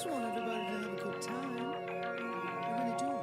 just want everybody to have a good time. I really do.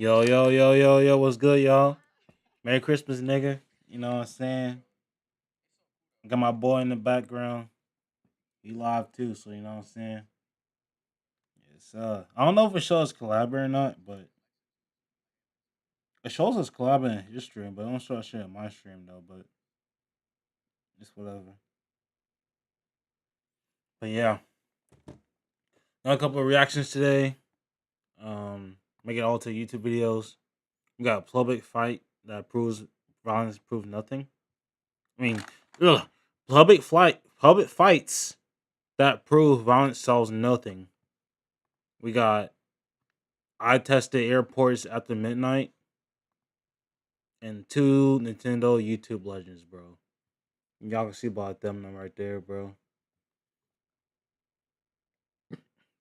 Yo, yo, yo, yo, yo, what's good, y'all? Merry Christmas, nigga. You know what I'm saying? Got my boy in the background. He live too, so you know what I'm saying? Yes, I don't know if it shows collab or not, but it shows us collabing in his stream, but I don't show that shit in my stream though, but it's whatever. But yeah. Got a couple of reactions today. Make it all to YouTube videos. We got a public fight that proves violence proves nothing. I mean, ugh, public fights that prove violence solves nothing. We got I tested airports after midnight and two Nintendo YouTube legends, bro. Y'all can see about them right there, bro.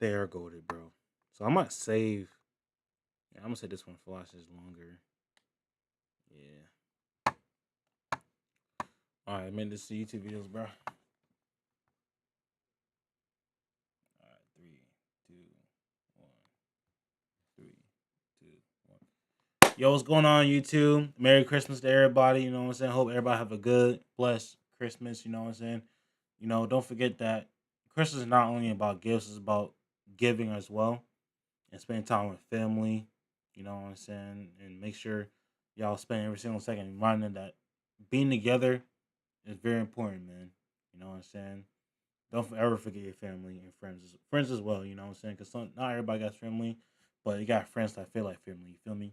They are goaded, bro. So I might save. Yeah, I'm gonna say this one flashes longer. Yeah. All right, I made this YouTube videos, bro. All right, 3, 2, 1. Yo, what's going on, YouTube? Merry Christmas to everybody. You know what I'm saying? Hope everybody have a good, blessed Christmas. You know what I'm saying? You know, don't forget that Christmas is not only about gifts, it's about giving as well and spending time with family. You know what I'm saying? And make sure y'all spend every single second reminding that being together is very important, man. You know what I'm saying? Don't ever forget your family and friends as well. You know what I'm saying? Because not everybody got family, but you got friends that feel like family. You feel me?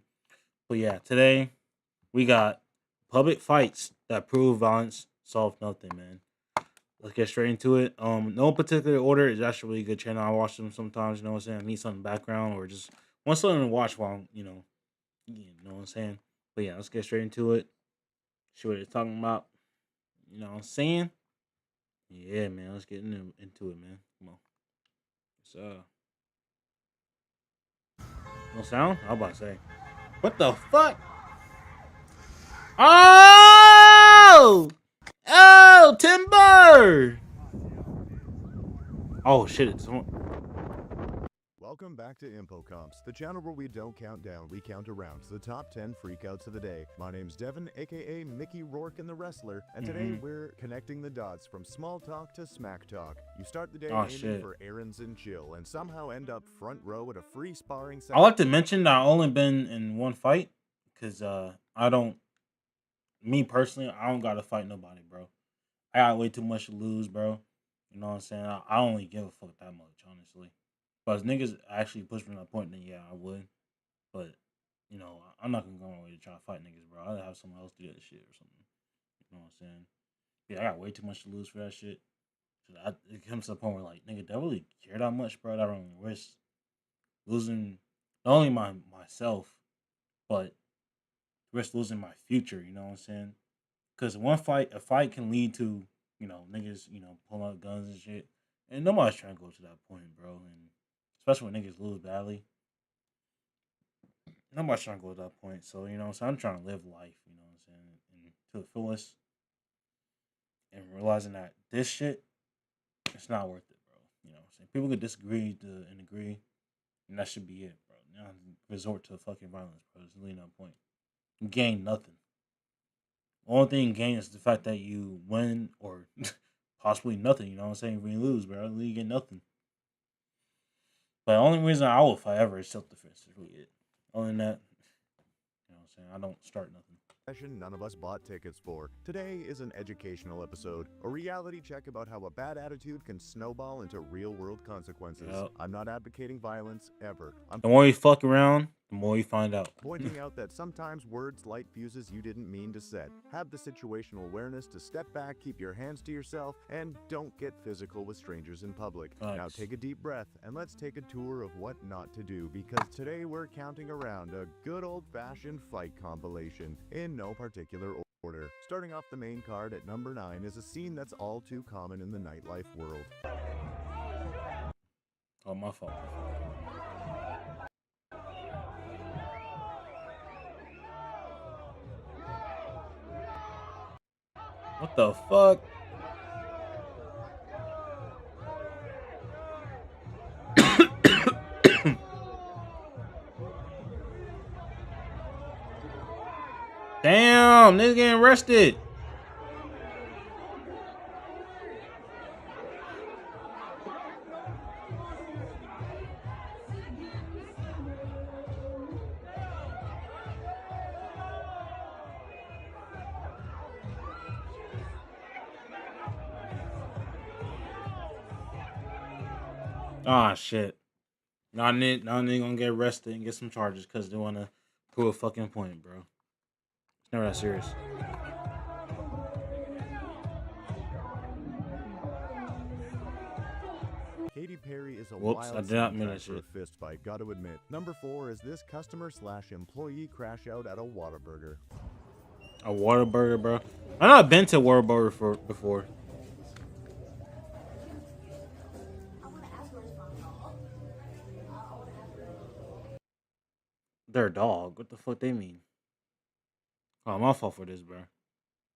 But yeah, today we got public fights that prove violence solve nothing, man. Let's get straight into it. No particular order. It's actually a really good channel. I watch them sometimes. You know what I'm saying? I need something background or just want something to watch while you know what I'm saying. But yeah, let's get straight into it. See what they're talking about. You know what I'm saying? Yeah, man. Let's get into it, man. Come on. So, no sound? I was about to say, what the fuck? Oh, oh, Timber. Oh shit! It's Welcome back to InfoComps, the channel where we don't count down, we count around to the top 10 freakouts of the day. My name's Devin, aka Mickey Rourke and the Wrestler, and today we're connecting the dots from small talk to smack talk. You start the day aiming for errands and chill, and somehow end up front row at a free sparring session. I like to mention that I only been in one fight, cause I don't, me personally, I don't gotta fight nobody, bro. I got way too much to lose, bro. You know what I'm saying? I don't really give a fuck that much, honestly. But if niggas actually push me to that point, then yeah, I would. But you know, I'm not gonna go my way to try to fight niggas, bro. I'd have someone else do that shit or something. You know what I'm saying? Yeah, I got way too much to lose for that shit. So it comes to the point where like, nigga, do I really care that much, bro? That I don't risk losing not only myself, but risk losing my future. You know what I'm saying? Because a fight can lead to niggas pulling out guns and shit, and nobody's trying to go to that point, bro. And especially when niggas lose badly, nobody's trying to go to that point. So so I'm trying to live life, you know what I'm saying, and to the fullest, and realizing that this shit, it's not worth it, bro. You know what I'm saying? People could disagree and agree, and that should be it, bro. Now resort to fucking violence, bro. There's really no point. You gain nothing. Only thing you gain is the fact that you win or possibly nothing. You know what I'm saying? When you lose, bro, you get nothing. But the only reason I will fight ever is self defense. Is really it. Other than that, you know what I'm saying? I don't start nothing. None of us bought tickets for. Today is an educational episode, a reality check about how a bad attitude can snowball into real-world consequences. Yep. I'm not advocating violence, ever. The more you fuck around, the more you find out. Pointing out that sometimes words light fuses you didn't mean to set. Have the situational awareness to step back, keep your hands to yourself, and don't get physical with strangers in public. Nice. Now take a deep breath, and let's take a tour of what not to do, because today we're counting around a good old-fashioned fight compilation in no particular order. Starting off the main card at number 9 is a scene that's all too common in the nightlife world. Oh, my fault. What the fuck? Damn, nigga getting arrested. Ah, shit. Now they gonna get arrested and get some charges because they wanna prove a fucking point, bro. It's never that serious. Katy Perry is a Whoops, I wild did not mean soundtrack that for a shit. fist fight, gotta admit. Number 4 is this customer/employee crash out at a Whataburger. A Whataburger, bro. I've not been to Whataburger before. Their dog. What the fuck they mean? Oh, my fault for this, bro.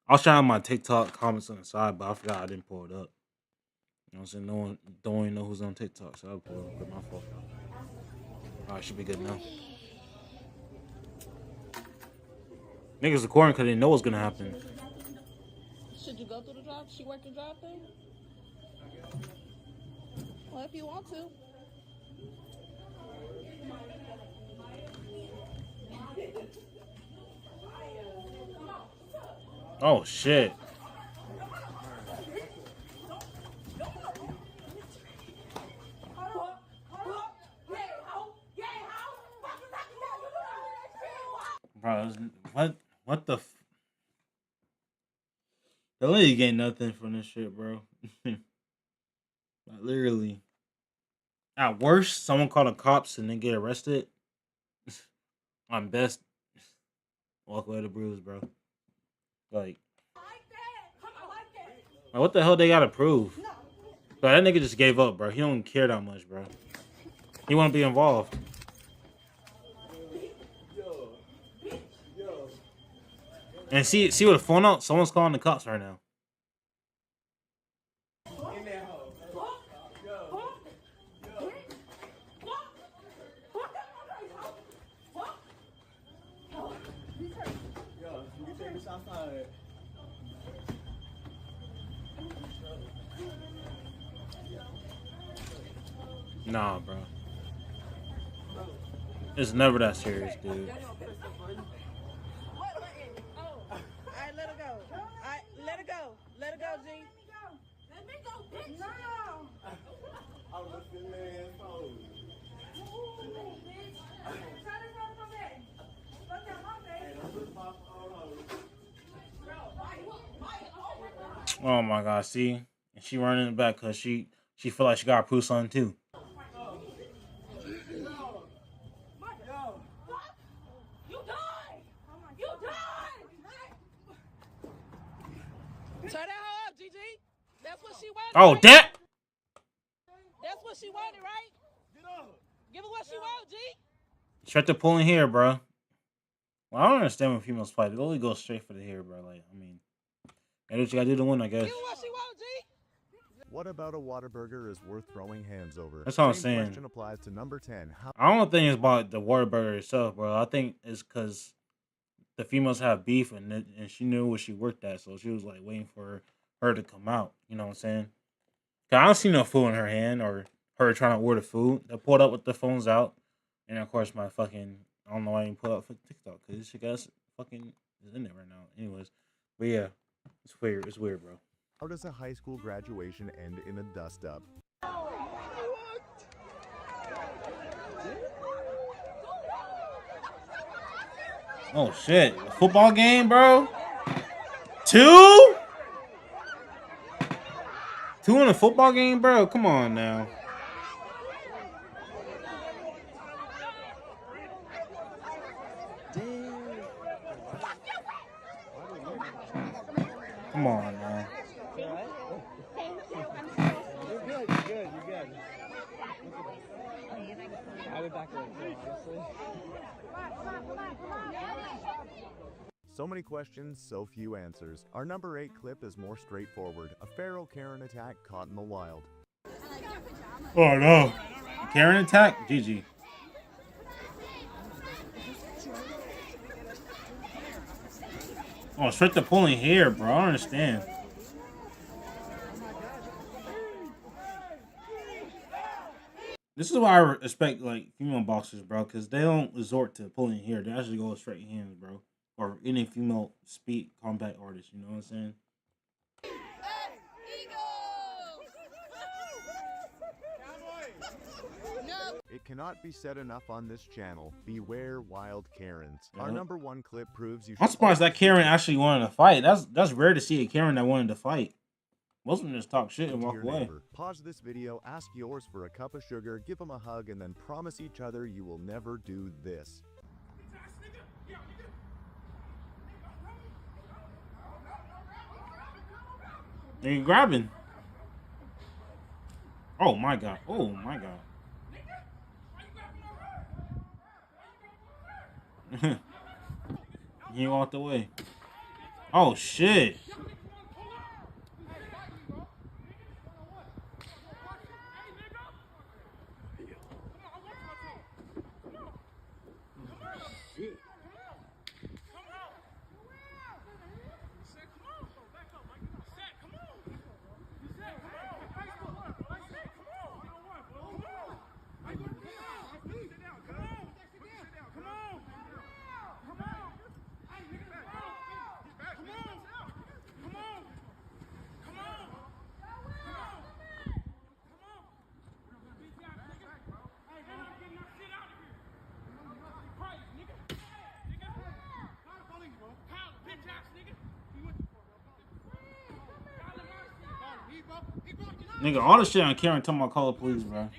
I was trying to have my TikTok comments on the side, but I forgot I didn't pull it up. You know what I'm saying? No one don't even know who's on TikTok, so I'll pull it up. But my fault. Alright, should be good now. Niggas recording because they know what's gonna happen. Should you go through the drive? She work the drive through? Well, if you want to. Oh shit. Bro, what the the lady getting nothing from this shit, bro. Like, literally. At worst, someone called the cops and then get arrested. On best, walk away the bruise, bro. Like what the hell they gotta prove? Bro, that nigga just gave up, bro. He don't care that much, bro. He wanna be involved. And see with the phone out, someone's calling the cops right now. Nah, bro. It's never that serious, dude. Alright, let her go. Alright, let her go. Let her go, G. Let me go, bitch. No. I'm looking man phone. Oh my god, see? And she running it back because she feel like she got to prove something too. Turn that hoe up, GG. That's what she wanted. Oh, right? that! That's what she wanted, right? Give her what she wants, G. Straight to pulling hair, bro. Well, I don't understand when females fight. It only goes straight for the hair, bro. Like, I mean, that's what you gotta do to win, I guess. Give her what she wants, G. What about a Whataburger is worth throwing hands over? That's what I'm Same saying. question applies to number 10. How I don't think it's about the Whataburger itself, bro. I think it's because the females have beef and she knew where she worked at, so she was like waiting for her to come out. You know what I'm saying? Cause I don't see no food in her hand or her trying to order food. They pulled up with the phones out, and of course my fucking I don't know why I didn't pull out for TikTok because this shit got fucking is in it right now. Anyways, but yeah, it's weird. It's weird, bro. How does a high school graduation end in a dust up? Oh shit! A football game, bro. 2? 2 in a football game, bro. Come on now. Come on now. You're good. I went back honestly. So many questions, so few answers. Our number 8 clip is more straightforward. A feral Karen attack caught in the wild. Oh no. Karen attack? GG. Oh, straight to pulling hair, bro. I don't understand. This is why I respect like female boxers, bro, because they don't resort to pulling hair. They actually go straight hands, bro. Or any female speed combat artist. You know what I'm saying? It cannot be said enough on this channel. Beware wild Karens. Our Yep. number one clip proves you. I'm surprised that Karen actually wanted to fight. That's rare to see a Karen that wanted to fight. Most of them just talk shit and to walk your away. neighbor. Pause this video, ask yours for a cup of sugar, give them a hug, and then promise each other you will never do this. They grabbing. Oh my god. Oh my god. He walked away. Oh shit. Nigga, all the shit on Karen talking about call the police, bro.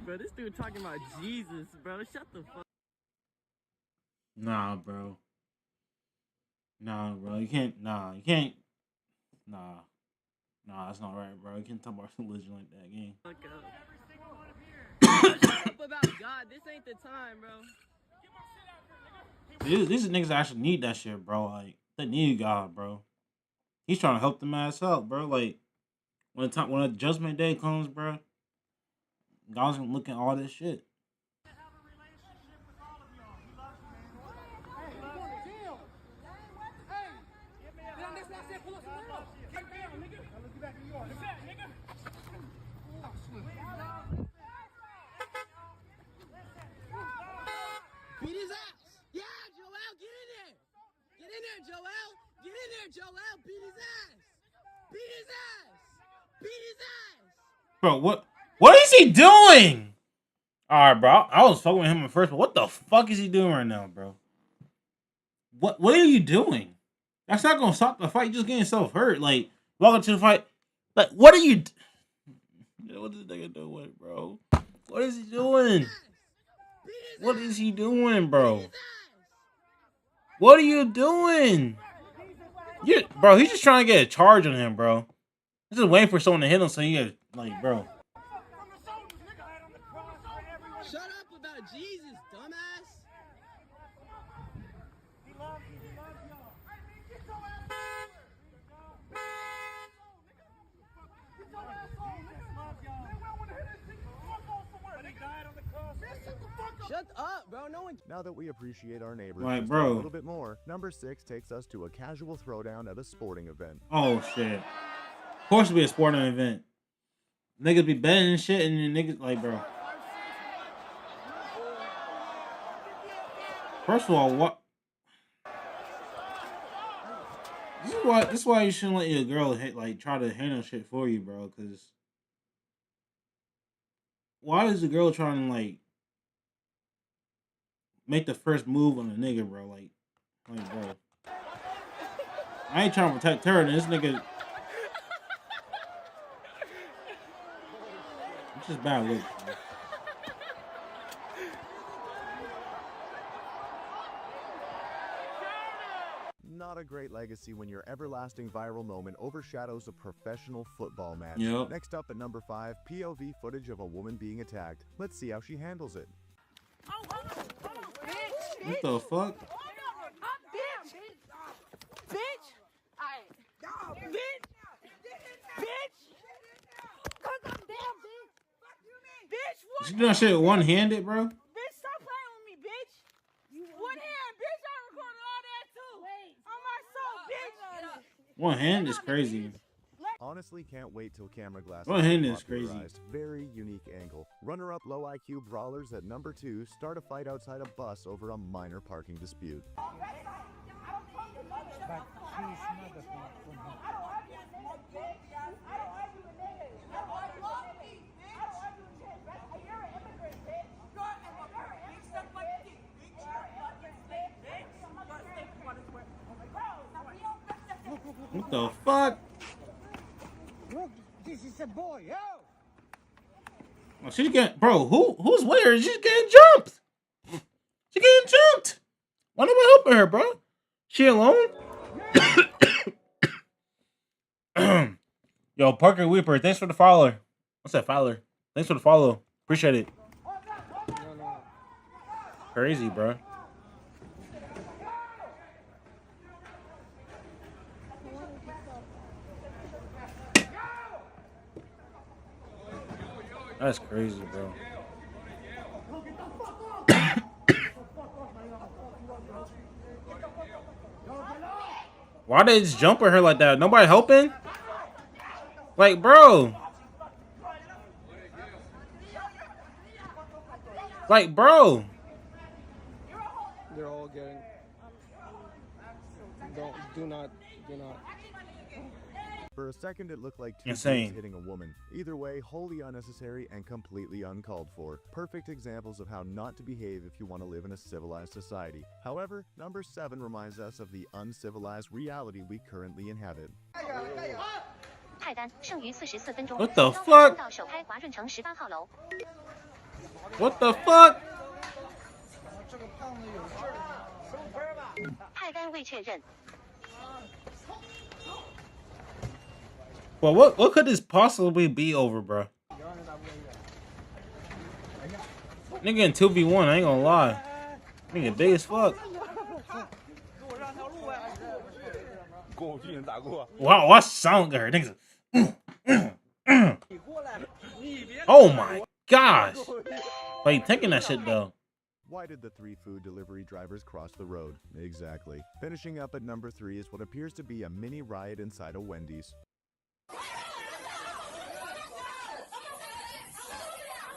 Bro, this dude talking about Jesus, bro. Shut the fuck. Nah, bro. Nah, bro. You can't. Nah, you can't. Nah. Nah, that's not right, bro. You can't talk about religion like that, gang. Fuck up. Shut up about God. This ain't the time, bro. These niggas actually need that shit, bro. Like, they need God, bro. He's trying to help them ass out, bro. Like, when the judgment day comes, bro, God's gonna look at all this shit. Beat his ass. Yeah, Joel, get in there. Get in there, Joel. Get in there, Joel. Beat his ass. Beat his ass. Beat his ass. Bro, what is he doing? Alright, bro. I was fucking with him at first, but what the fuck is he doing right now, bro? What are you doing? That's not gonna stop the fight. You're just getting yourself hurt. Like, welcome to the fight. Like, what are you what is this nigga doing, bro? What is he doing? What is he doing, bro? What are you doing? Bro, he's just trying to get a charge on him, bro. He's just waiting for someone to hit him so you get, like, bro. Shut up about Jesus, dumbass. Shut up, bro. No one. Now that we appreciate our neighbors Like, just bro. a little bit more, number 6 takes us to a casual throwdown at a sporting event. Oh, shit. Of course it'll be a sporting event. Niggas be betting and shit, and then niggas, like, bro. First of all, what? This is why you shouldn't let your girl try to handle shit for you, bro. Cause why is the girl trying to like make the first move on a nigga, bro? Like, bro. I ain't trying to protect her, and this nigga. It's just bad look, bro. Not a great legacy when your everlasting viral moment overshadows a professional football match. Yep. Next up at number 5, POV footage of a woman being attacked. Let's see how she handles it. What the fuck? Bitch! Alright. Bitch! Bitch! Cause I'm down, bitch! Bitch, what? She do that shit one-handed, bro? Bitch, stop playing with me, bitch! One hand, bitch! I recorded all that too! On my soul, bitch! One hand is crazy. Honestly, can't wait till camera glasses One hand are is crazy. popularized. Very unique angle. Runner-up low IQ brawlers at number 2 start a fight outside a bus over a minor parking dispute. What the fuck? Look, this is a boy, yo! Oh, she's getting, bro. Who's where? She's getting jumped. She getting jumped. Why nobody helping her, bro? She alone? Yo, Parker Weeper, thanks for the follow. What's that, Fowler? Thanks for the follow. Appreciate it. Crazy, bro. That's crazy, bro. Why they just jump at her like that? Nobody helping? Like, bro. Like, bro. They're all getting. Do not. For a second, it looked like two Insane. dudes hitting a woman. Either way, wholly unnecessary and completely uncalled for. Perfect examples of how not to behave if you want to live in a civilized society. However, number 7 reminds us of the uncivilized reality we currently inhabit. What the fuck? What the fuck? Well, what could this possibly be over, bro? Nigga in 2v1, I ain't gonna lie. Nigga big as fuck. Wow, what sound her? Niggas. Oh my gosh. But he taking that shit though. Why did the 3 food delivery drivers cross the road? Exactly. Finishing up at number 3 is what appears to be a mini riot inside a Wendy's.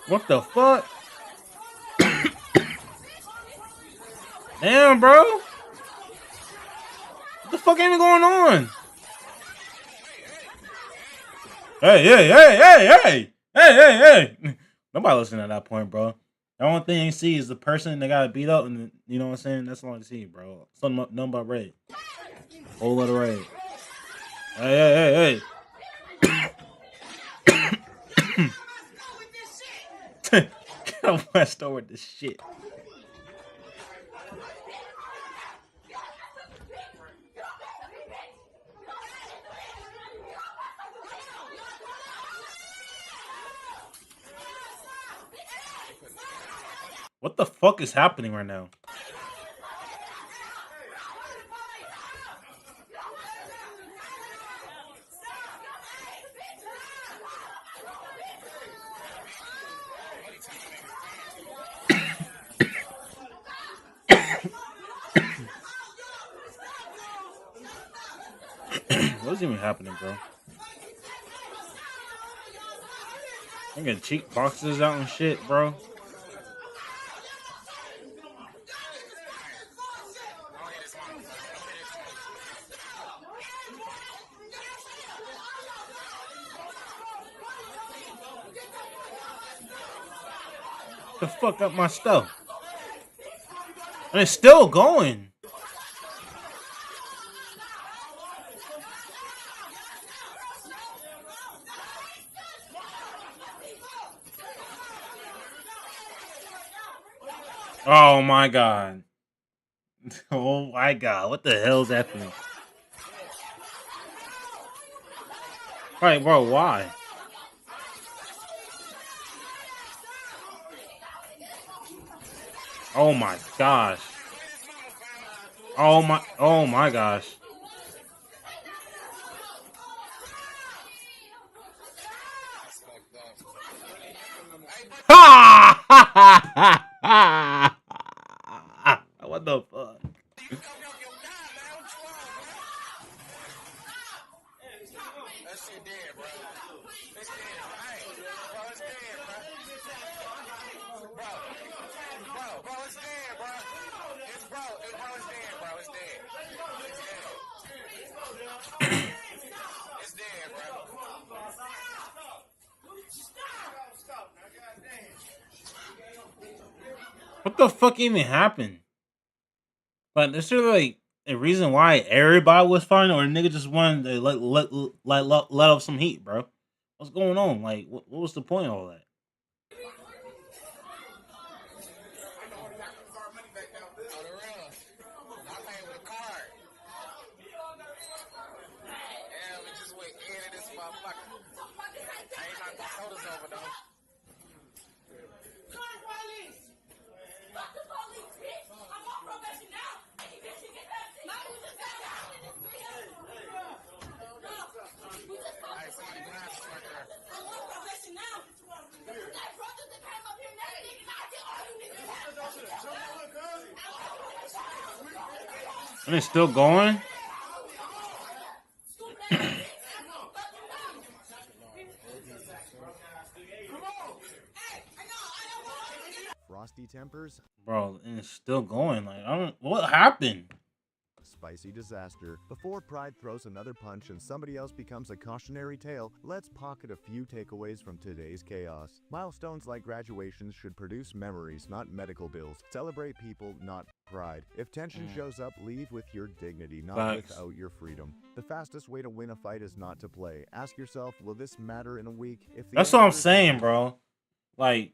What the fuck? Damn, bro. What the fuck ain't going on? Hey. Nobody listening at that point, bro. The only thing you see is the person that got beat up, and you know what I'm saying? That's all I see, bro. Nothing but red. Whole lot of red. Hey. Get off my store with this shit. What the fuck is happening right now? What's even happening, bro? I got cheap boxes out and shit, bro. The fuck up my stuff. And it's still going. Oh my god. Oh my god. What the hell's happening? Right, bro, why? Oh my gosh. Oh my gosh. Ha! What the fuck? What the fuck even happened? But is there like a reason why everybody was fighting, or the nigga just wanted to let off some heat, bro? What's going on? Like, what was the point of all that? And it's still going? Frosty tempers, Bro, and it's still going. Like, I don't. What happened? spicy disaster. Before pride throws another punch and somebody else becomes a cautionary tale, let's pocket a few takeaways from today's chaos. Milestones like graduations should produce memories, not medical bills. Celebrate people, not pride. If tension shows up, leave with your dignity, not Facts. without your freedom. The fastest way to win a fight is not to play. Ask yourself, will this matter in a week? If the That's what I'm answer is saying, no, bro. Like,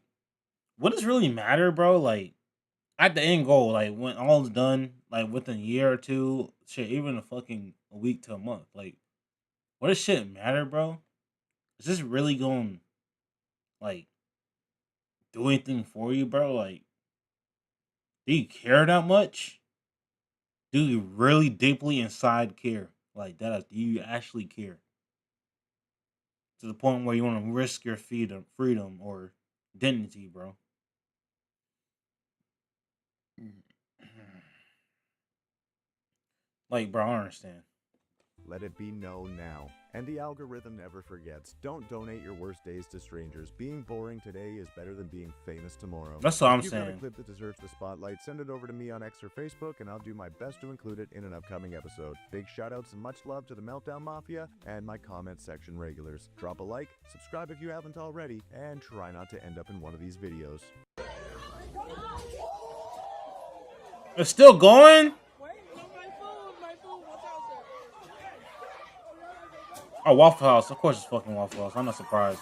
what does really matter, bro? Like, at the end goal, like when all is done, like within a year or two, shit, even a week to a month, like, what does shit matter, bro? Is this really going like do anything for you, bro? Like, do you care that much? Do you really deeply inside care? Like that? Do you actually care to the point where you want to risk your freedom or dignity, bro? Like, bro, I don't understand. let it be known now. And the algorithm never forgets. Don't donate your worst days to strangers. Being boring today is better than being famous tomorrow. That's what I'm If you've got saying. a clip that deserves the spotlight, send it over to me on X or Facebook, and I'll do my best to include it in an upcoming episode. Big shoutouts and much love to the Meltdown Mafia and my comment section regulars. Drop a like, subscribe if you haven't already, and try not to end up in one of these videos. It's still going. Wait, no, my food, what's out there? Oh, Waffle House. Of course, it's fucking Waffle House. I'm not surprised.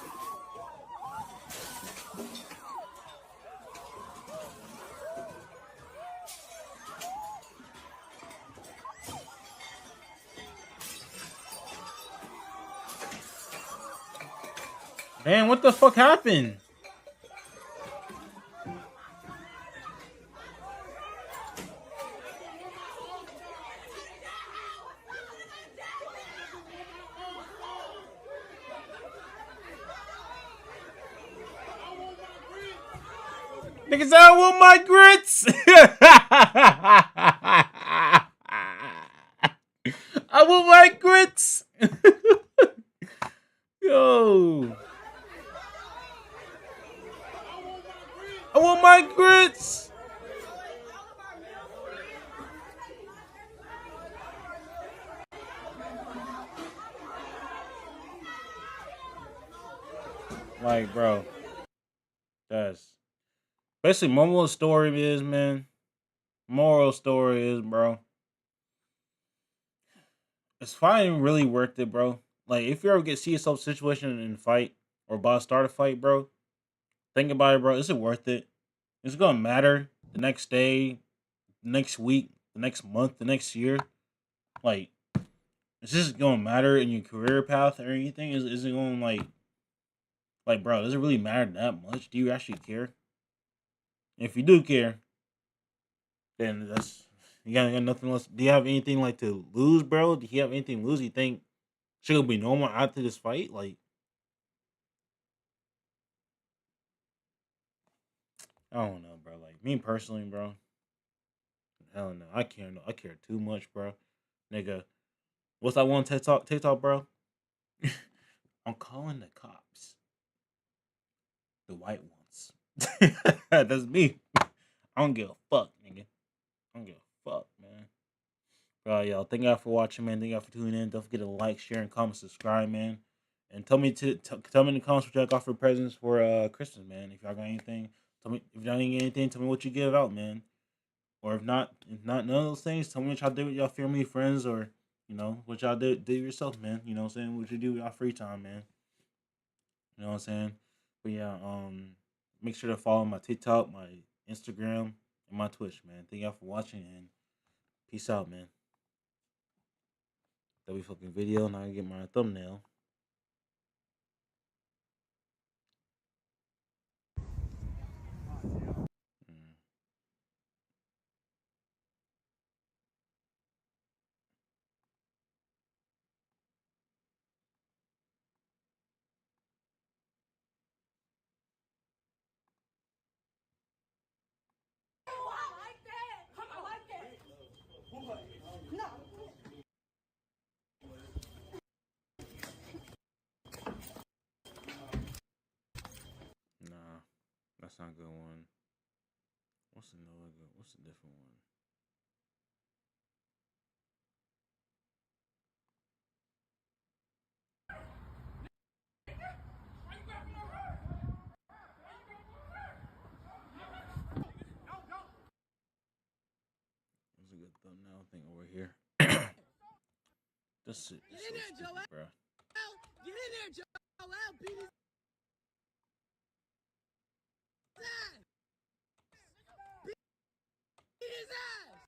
Man, what the fuck happened? Niggas, I want my grits. I want my grits. Yo. I want my grits. Like, bro. That's basically moral story is, man. Moral story is, bro. It's fighting really worth it, bro. Like, if you ever see yourself situation in a fight or about to start a fight, bro, think about it, bro. Is it worth it? It's gonna matter the next day, the next week, the next month, the next year. Like, is this gonna matter in your career path or anything? Is it going like, bro, does it really matter that much? Do you actually care? If you do care, then that's you got nothing else. Do you have anything like to lose, bro? Do you have anything to lose? You think she'll be normal after this fight? Like, I don't know, bro. Like me personally, bro. Hell no, I care. No, I care too much, bro. Nigga, what's that one TikTok? TikTok, bro. I'm calling the cops. The white ones. That's me. I don't give a fuck, nigga. I don't give a fuck, man. Bro, y'all, thank y'all for watching, man. Thank y'all for tuning in. Don't forget to like, share, and comment, subscribe, man. And tell me in the comments what y'all got for presents for Christmas, man. If y'all got anything, tell me if y'all didn't get anything. Tell me what you give out, man. Or if not none of those things, tell me what y'all did with y'all family, friends, or what y'all did yourself, man. You know what I'm saying? What you do with y'all free time, man. You know what I'm saying? But yeah, make sure to follow my TikTok, my Instagram, and my Twitch, man. Thank y'all for watching and peace out, man. That'll be fucking video. Now I get my thumbnail. Mm. Nah, that's not a good one. What's another good? What's a different one? What's a good thumbnail thing over here? This shit is Get in so there, stupid, bro. Joel. Get in there, Joel. Beat his ass. Beat his ass.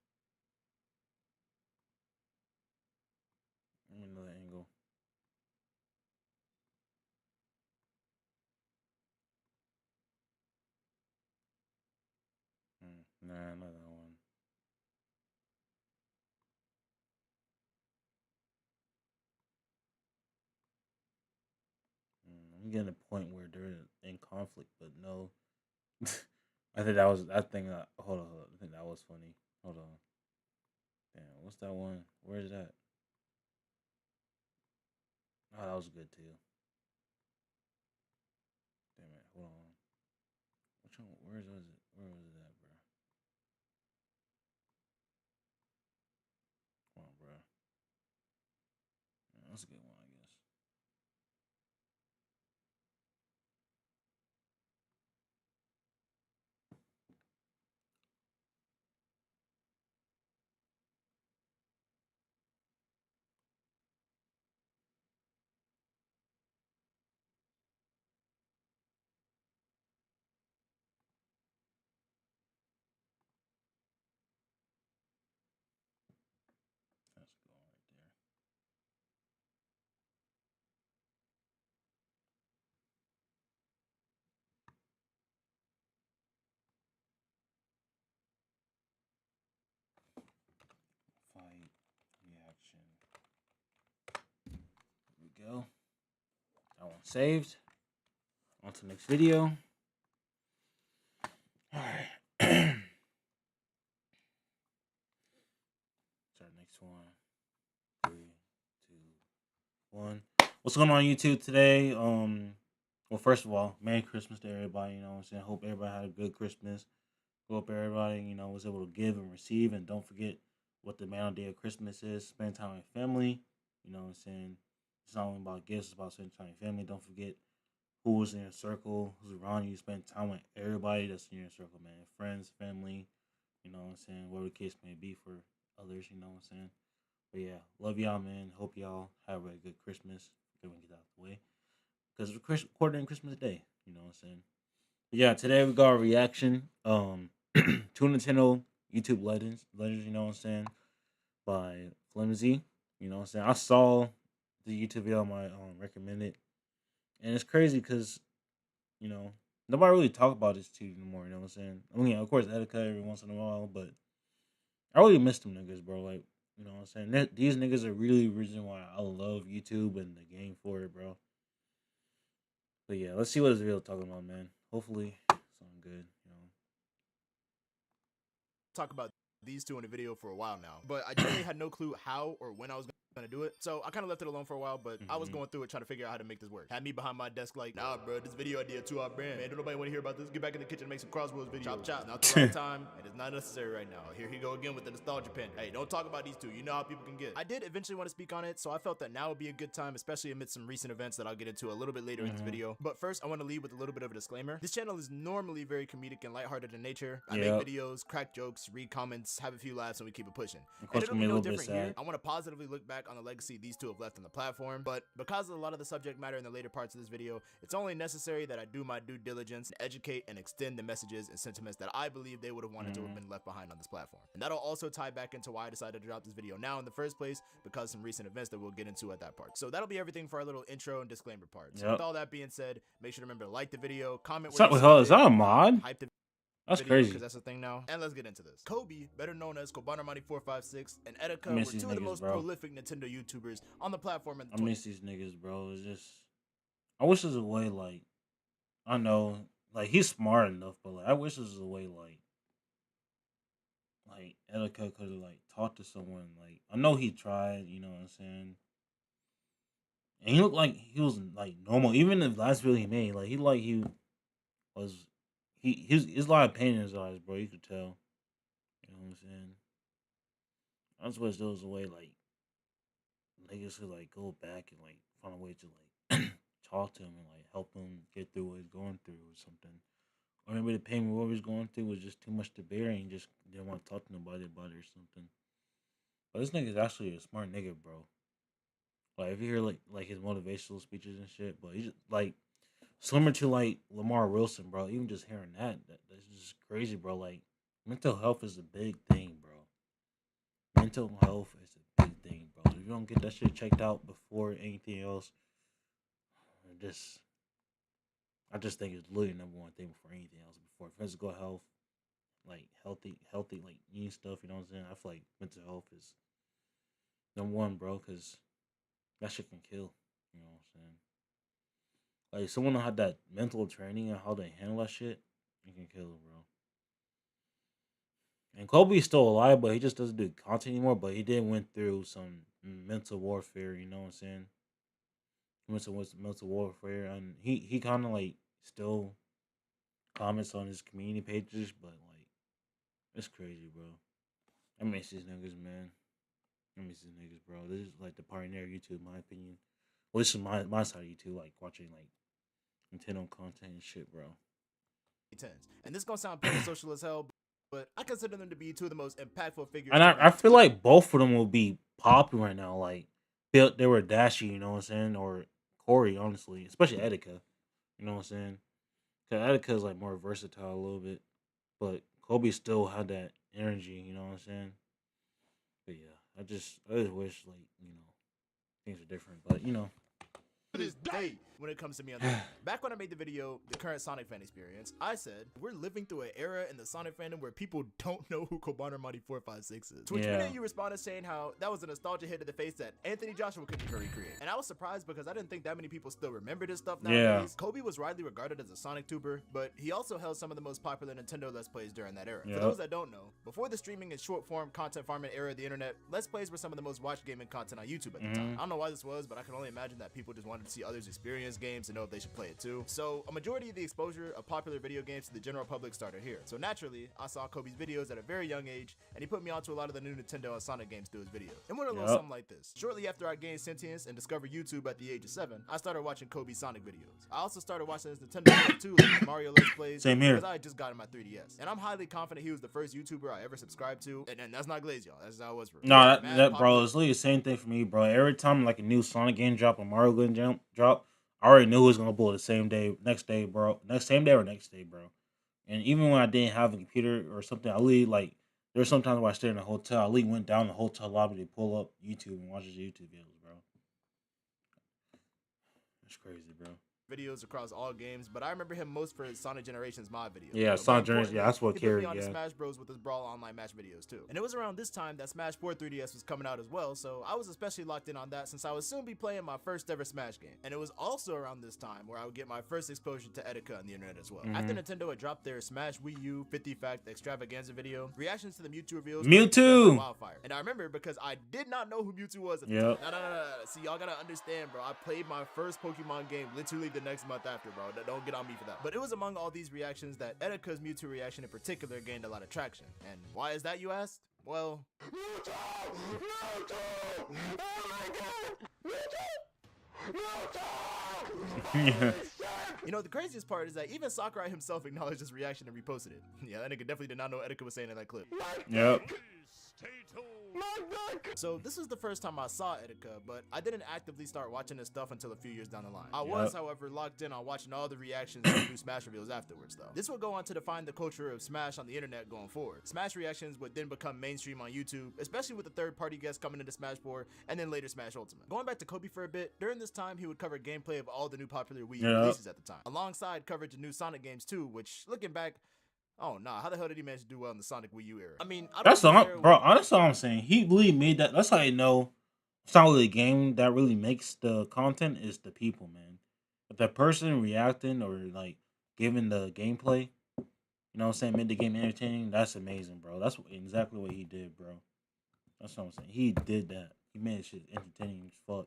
Let me another angle. Nah, not that one. I'm getting a point where they're in conflict, but no. I think that was. I think. Hold on. I think that was funny. Hold on. Damn, what's that one? Where is that? Oh, that was good too. Damn it. Hold on. Which one? Where was it? Where was it at, bro? Come on, bro. Yeah, that's a good one, I guess. That's a good one right there. Fight reaction. Here we go. That one saved. On to the next video. Alright. Start next one. 3, 2, 1. What's going on YouTube today? Well, first of all, Merry Christmas to everybody. You know what I'm saying? Hope everybody had a good Christmas. Hope everybody, was able to give and receive. And don't forget what the main day of Christmas is. Spend time with family. You know what I'm saying? It's not only about gifts, it's about spending time with family. Don't forget who's in your circle, who's around you. Spend time with everybody that's in your circle, man. Friends, family, you know what I'm saying? Whatever the case may be for others, you know what I'm saying? But yeah, love y'all, man. Hope y'all have a good Christmas. Everyone get out of the way. Because we're recording Christmas Day, you know what I'm saying? But yeah, today we got a reaction. Two Nintendo YouTube legends, you know what I'm saying? By Flimsy. You know what I'm saying? I saw the YouTube video on my recommended. And it's crazy because, you know, nobody really talk about this too anymore, you know what I'm saying? I mean, of course, Etika every once in a while, but I really miss them niggas, bro. Like, you know what I'm saying? These niggas are really the reason why I love YouTube and the game for it, bro. But yeah, let's see what this video talking about, man. Hopefully, something good, you know. Talk about these two in a video for a while now, but I generally had no clue how or when I was gonna do it, so I kind of left it alone for a while. But I was going through it trying to figure out how to make this work. Had me behind my desk like, nah, bro, this video idea too our brand, man. Don't nobody want to hear about this. Get back in the kitchen and make some Crossroads videos. Chop chop. Not the right time, and it's not necessary right now. Here he go again with the nostalgia pen. Hey, don't talk about these two. You know how people can get. I did eventually want to speak on it, so I felt that now would be a good time, especially amidst some recent events that I'll get into a little bit later in this video. But first, I want to lead with a little bit of a disclaimer. This channel is normally very comedic and lighthearted in nature. I make videos, crack jokes, read comments, have a few laughs, and we keep it pushing. Of course, And it'll be a no little bit different here. sad. I want to positively look back on the legacy these two have left on the platform, but because of a lot of the subject matter in the later parts of this video, it's only necessary that I do my due diligence and educate and extend the messages and sentiments that I believe they would have wanted to have been left behind on this platform. And that'll also tie back into why I decided to drop this video now in the first place, because of some recent events that we'll get into at that part. So that'll be everything for our little intro and disclaimer part. So with all that being said, make sure to remember to like the video, comment Is that a mod? hype the That's video, crazy. because that's the thing now. And let's get into this. Kobe, better known as Kobanomani456, and Etika I miss were these two of the niggas, most bro. prolific Nintendo YouTubers on the platform in the I miss these niggas, bro. It's just, I wish there's a way, like, I know, like, he's smart enough, but like, I wish there's a way, like Etika could have like talked to someone. Like, I know he tried, you know what I'm saying, and he looked like he was like normal. Even in the last video he made, like he was his a lot of pain in his eyes, bro. You could tell. You know what I'm saying? I just wish there was a way like niggas could like go back and like find a way to like talk to him and like help him get through what he's going through or something. Or maybe the pain what he was going through was just too much to bear and he just didn't want to talk to nobody about it or something. But this nigga's actually a smart nigga, bro. Like if you hear like his motivational speeches and shit, but he's just, like similar to like Lamar Wilson, bro. Even just hearing that's just crazy, bro. Like mental health is a big thing, bro. Mental health is a big thing, bro. If you don't get that shit checked out before anything else, I just think it's literally number one thing before anything else. Before physical health, like healthy, like eating stuff. You know what I'm saying? I feel like mental health is number one, bro, because that shit can kill. You know what I'm saying? Like someone who had that mental training and how they handle that shit, it can kill, bro. And Kobe's still alive, but he just doesn't do content anymore. But he did went through some mental warfare. You know what I'm saying? He went through mental warfare, and he kind of like still comments on his community pages, but like it's crazy, bro. I miss these niggas, man. I miss these niggas, bro. This is like the pioneer of YouTube, in my opinion. Well, this is my side of YouTube, like watching like Nintendo content and shit, bro. And this gonna sound pretty social as hell, but I consider them to be two of the most impactful figures. And I feel like both of them will be popular right now. Like they were Dashi, you know what I'm saying, or Corey, honestly, especially Etika. You know what I'm saying? Cause Etika is like more versatile a little bit, but Kobe still had that energy. You know what I'm saying? But yeah, I just wish like things are different. But To this day, when it comes to me on the back when I made the video, the current Sonic fan experience, I said we're living through an era in the Sonic fandom where people don't know who Kobanomani456 is. To which many of you responded saying how that was a nostalgia hit to the face that Anthony Joshua couldn't even recreate. And I was surprised because I didn't think that many people still remember this stuff nowadays. Kobe was widely regarded as a Sonic tuber, but he also held some of the most popular Nintendo Let's Plays during that era. For those that don't know, before the streaming and short form content farming era of the internet, Let's Plays were some of the most watched gaming content on YouTube at the time. I don't know why this was, but I can only imagine that people just wanted to see others experience games and know if they should play it too. So a majority of the exposure of popular video games to the general public started here. So naturally, I saw Kobe's videos at a very young age, and he put me onto a lot of the new Nintendo and Sonic games through his videos. And went a little something like this. Shortly after I gained sentience and discovered YouTube at the age of 7, I started watching Kobe's Sonic videos. I also started watching his Nintendo stuff too, like Mario Let's Plays. Same here. Because I had just gotten my 3DS. And I'm highly confident he was the first YouTuber I ever subscribed to. And that's not glaze, y'all. That's how it was for me. No, that bro, it's literally the same thing for me, bro. Every time like a new Sonic game drop or Mario game drop, I already knew it was gonna blow the same day, next day, bro. Same day or next day, bro. And even when I didn't have a computer or something, I literally like there's sometimes when I stayed in a hotel, I literally went down the hotel lobby to pull up YouTube and watch his YouTube videos, bro. That's crazy, bro. videos across all games, but I remember him most for his Sonic Generations mod videos. Yeah, But Sonic more Generations, yeah, that's what he put me carried, on to yeah. Smash Bros with his Brawl Online match videos too. And it was around this time that Smash 4 3DS was coming out as well, so I was especially locked in on that since I would soon be playing my first ever Smash game. And it was also around this time where I would get my first exposure to Etika on the internet as well. After Nintendo had dropped their Smash Wii U 50 Fact Extravaganza video, reactions to the Mewtwo reveals Mewtwo! were wildfire. And I remember because I did not know who Mewtwo was at the Yep. time. No. See, y'all gotta understand, bro. I played my first Pokemon game literally the next month after, bro. Don't get on me for that. But it was among all these reactions that Etika's Mewtwo reaction in particular gained a lot of traction. And why is that, you asked? Well, Mewtwo! Oh my god! Mewtwo! You know, the craziest part is that even Sakurai himself acknowledged this reaction and reposted it. Yeah, that nigga definitely did not know Etika was saying in that clip. Yep. So this was the first time I saw Etika, but I didn't actively start watching his stuff until a few years down the line. I was, however, locked in on watching all the reactions to new Smash reveals afterwards, though. This would go on to define the culture of Smash on the internet going forward. Smash reactions would then become mainstream on YouTube, especially with the third-party guests coming into Smash 4 and then later Smash Ultimate. Going back to Kobe for a bit, during this time he would cover gameplay of all the new popular Wii U releases at the time, alongside coverage of new Sonic games too, which, looking back, oh nah, how the hell did he manage to do well in the Sonic Wii U era? I mean, I don't That's all, care bro. That's all I'm saying. He really made that. That's how I know it's not really the game that really makes the content. Is the people, man. If that person reacting or like giving the gameplay, you know what I'm saying, made the game entertaining. That's amazing, bro. That's exactly what he did, bro. That's what I'm saying. He did that. He made shit entertaining as fuck.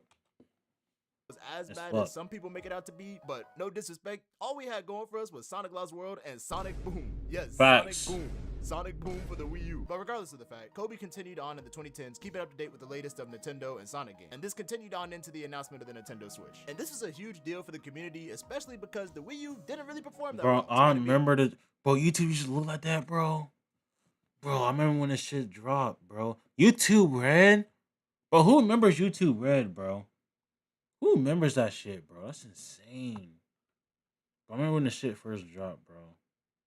Was as As bad fuck. as some people make it out to be, but no disrespect, all we had going for us was Sonic Lost World and Sonic Boom. Yes, Facts. Sonic Boom. Sonic Boom for the Wii U. But regardless of the fact, Kobe continued on in the 2010s, keeping up to date with the latest of Nintendo and Sonic games. And this continued on into the announcement of the Nintendo Switch. And this was a huge deal for the community, especially because the Wii U didn't really perform that Bro, well. I remember the bro. YouTube used to look like that, bro. Bro, I remember when this shit dropped, bro. YouTube Red, bro. Who remembers YouTube Red, bro? Who remembers that shit, bro? That's insane. I remember when the shit first dropped, bro.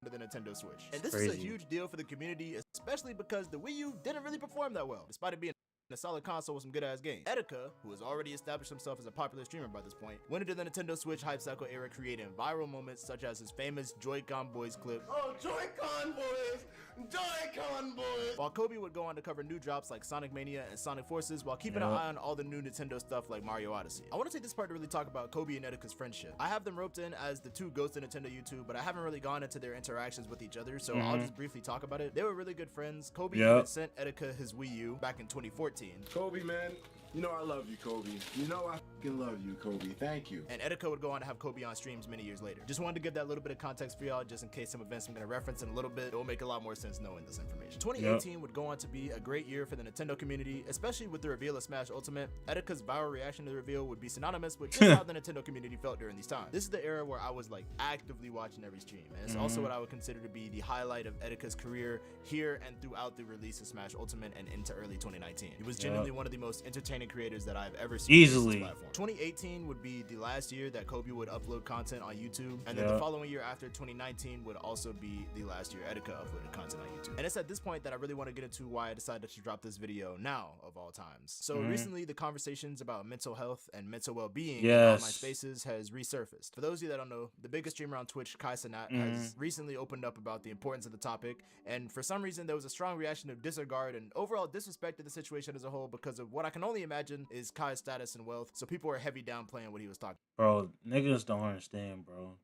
The Nintendo Switch. And this is a Crazy. huge deal for the community, especially because the Wii U didn't really perform that well, despite it being a solid console with some good ass games. Etika, who has already established himself as a popular streamer by this point, went into the Nintendo Switch hype cycle era creating viral moments such as his famous Joy-Con Boys clip. Oh, Joy-Con Boys! Joy-Con Boys! While Kobe would go on to cover new drops like Sonic Mania and Sonic Forces while keeping an eye on all the new Nintendo stuff like Mario Odyssey. I want to take this part to really talk about Kobe and Etika's friendship. I have them roped in as the two ghosts of Nintendo YouTube, but I haven't really gone into their interactions with each other, so I'll just briefly talk about it. They were really good friends. Kobe even sent Etika his Wii U back in 2014. Kobe, man, you know I love you, Kobe. You know I fucking love you, Kobe. Thank you. And Etika would go on to have Kobe on streams many years later. Just wanted to give that little bit of context for y'all, just in case some events I'm going to reference in a little bit. It will make a lot more sense knowing this information. 2018 would go on to be a great year for the Nintendo community, especially with the reveal of Smash Ultimate. Etika's viral reaction to the reveal would be synonymous with just how the Nintendo community felt during these times. This is the era where I was like actively watching every stream, and it's also what I would consider to be the highlight of Etika's career here and throughout the release of Smash Ultimate and into early 2019. He was genuinely one of the most entertaining creators that I've ever seen. Easily. On this platform. 2018 would be the last year that Kobe would upload content on YouTube, and then the following year after 2019 would also be the last year Etika uploaded content on YouTube. And it's at this point that I really want to get into why I decided to drop this video now of all times. So recently, the conversations about mental health and mental well-being in online spaces has resurfaced. For those of you that don't know, the biggest streamer on Twitch, Kai Cenat, has recently opened up about the importance of the topic, and for some reason there was a strong reaction of disregard and overall disrespect to the situation as a whole because of what I can only imagine is Kai's status and wealth, so people are heavy downplaying what he was talking. Bro, niggas don't understand, bro.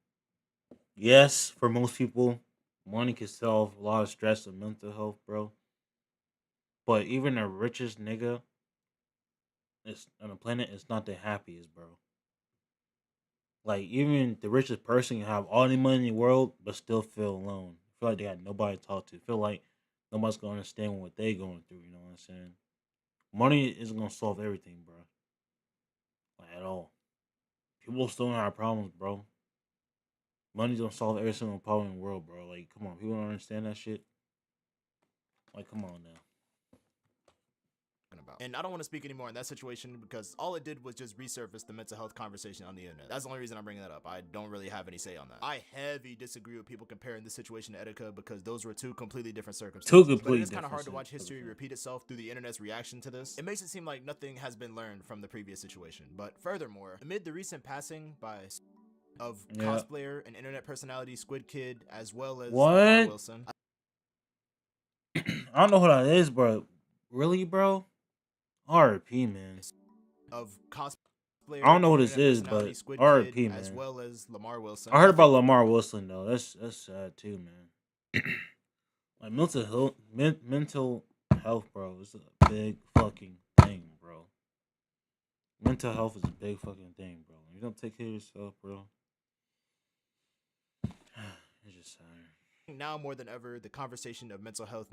Yes, for most people, money can solve a lot of stress and mental health, bro. But even the richest nigga on the planet is not the happiest, bro. Like, even the richest person can have all the money in the world, but still feel alone. Feel like they got nobody to talk to. Feel like nobody's gonna understand what they going through, you know what I'm saying? Money isn't gonna solve everything, bro. Like, at all. People still have problems, bro. Money don't solve every single problem in the world, bro. Like, come on, people don't understand that shit. Like, come on now. About. And I don't want to speak anymore in that situation because all it did was just resurface the mental health conversation on the internet. That's the only reason I'm bringing that up. I don't really have any say on that. I heavy disagree with people comparing this situation to Etika because those were two completely different circumstances. But it is kind of hard to watch history repeat itself through the internet's reaction to this. It makes it seem like nothing has been learned from the previous situation. But furthermore, amid the recent passing by of Yeah. cosplayer and internet personality Squid Kid, as well as What? Lamar Wilson. I don't know who that is, bro. Really, bro? R.P. man. Of cosplayer I don't know who and this internet is, personality but Squid R.P. Kid, man. as well as Lamar Wilson. I heard about Lamar Wilson though. That's sad too, man. Like mental health, bro, is a big fucking thing, bro. Mental health is a big fucking thing, bro. You don't take care of yourself, bro. It's just sad. Now more than ever, the conversation of mental health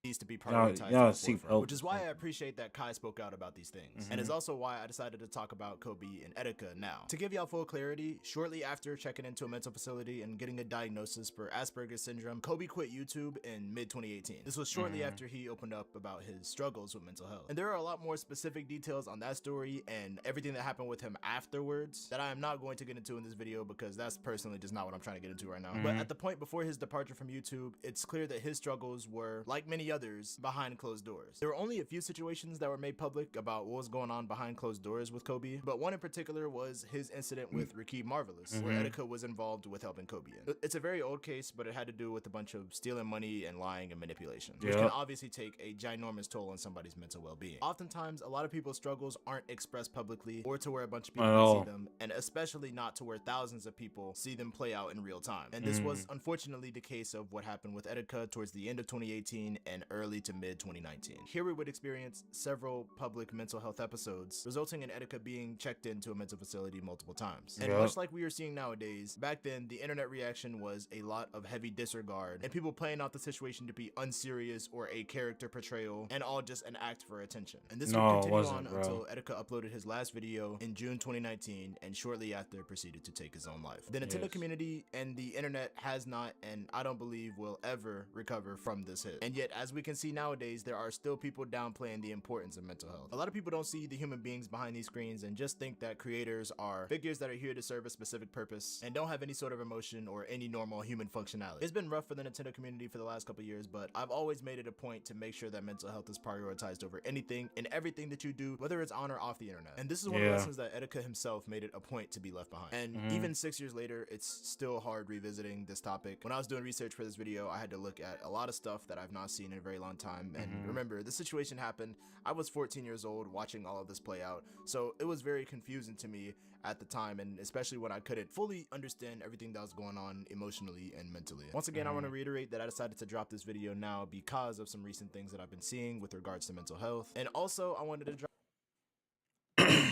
needs to be Y'all prioritized, y'all at the seek forefront, help which is or why I something. appreciate that Kai spoke out about these things, Mhm. and is also why I decided to talk about Kobe and Etika now. To give y'all full clarity, shortly after checking into a mental facility and getting a diagnosis for Asperger's syndrome, Kobe quit YouTube in mid-2018. This was shortly after he opened up about his struggles with mental health. And there are a lot more specific details on that story and everything that happened with him afterwards that I am not going to get into in this video because that's personally just not what I'm trying to get into right now. But at the point before his departure from YouTube, it's clear that his struggles were, like many others, behind closed doors. There were only a few situations that were made public about what was going on behind closed doors with Kobe, but one in particular was his incident with Rakeem Marvelous, where Etika was involved with helping Kobe in. It's a very old case, but it had to do with a bunch of stealing money and lying and manipulation, which can obviously take a ginormous toll on somebody's mental well-being. Oftentimes, a lot of people's struggles aren't expressed publicly or to where a bunch of people can see them, and especially not to where thousands of people see them play out in real time. And this was unfortunately the case of what happened with Etika towards the end of 2018 and early to mid 2019. Here we would experience several public mental health episodes, resulting in Etika being checked into a mental facility multiple times. And much like we are seeing nowadays, back then the internet reaction was a lot of heavy disregard and people playing out the situation to be unserious or a character portrayal and all just an act for attention. And this would continue on until Etika uploaded his last video in June 2019 and shortly after proceeded to take his own life. The Nintendo community and the internet has not, and I don't believe will ever recover from this hit. And yet, as we can see nowadays, there are still people downplaying the importance of mental health. A lot of people don't see the human beings behind these screens and just think that creators are figures that are here to serve a specific purpose and don't have any sort of emotion or any normal human functionality. It's been rough for the Nintendo community for the last couple years, but I've always made it a point to make sure that mental health is prioritized over anything and everything that you do, whether it's on or off the internet. And this is one of the lessons that Etika himself made it a point to be left behind. And even 6 years later, it's still hard revisiting this topic. When I was doing research for this video, I had to look at a lot of stuff that I've not seen in a very long time. And remember, the situation happened. I was 14 years old watching all of this play out. So it was very confusing to me at the time, and especially when I couldn't fully understand everything that was going on emotionally and mentally. Once again, I want to reiterate that I decided to drop this video now because of some recent things that I've been seeing with regards to mental health. And also, I wanted to drop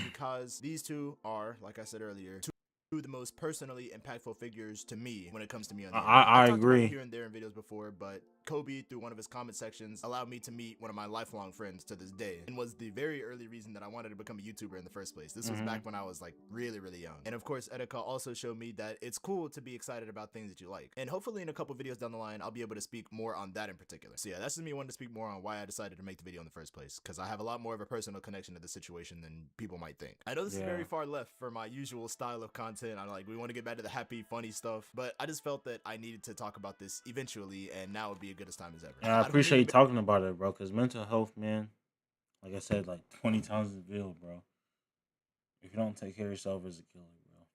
because these two are, like I said earlier, two the most personally impactful figures to me when it comes to me on the internet. I I've talked about agree it here and there in videos before, but Kobe, through one of his comment sections, allowed me to meet one of my lifelong friends to this day, and was the very early reason that I wanted to become a YouTuber in the first place. This was back when I was like really young. And of course, Etika also showed me that it's cool to be excited about things that you like. And hopefully in a couple videos down the line, I'll be able to speak more on that in particular. So yeah, that's just me wanting to speak more on why I decided to make the video in the first place, because I have a lot more of a personal connection to the situation than people might think. I know this is very far left for my usual style of content. I'm like, we want to get back to the happy, funny stuff, but I just felt that I needed to talk about this eventually, and now would be a good as time as ever. I appreciate you talking about it, bro, because mental health, man, like I said like 20 times in the video, bro. If you don't take care of yourself, it's a killer, bro.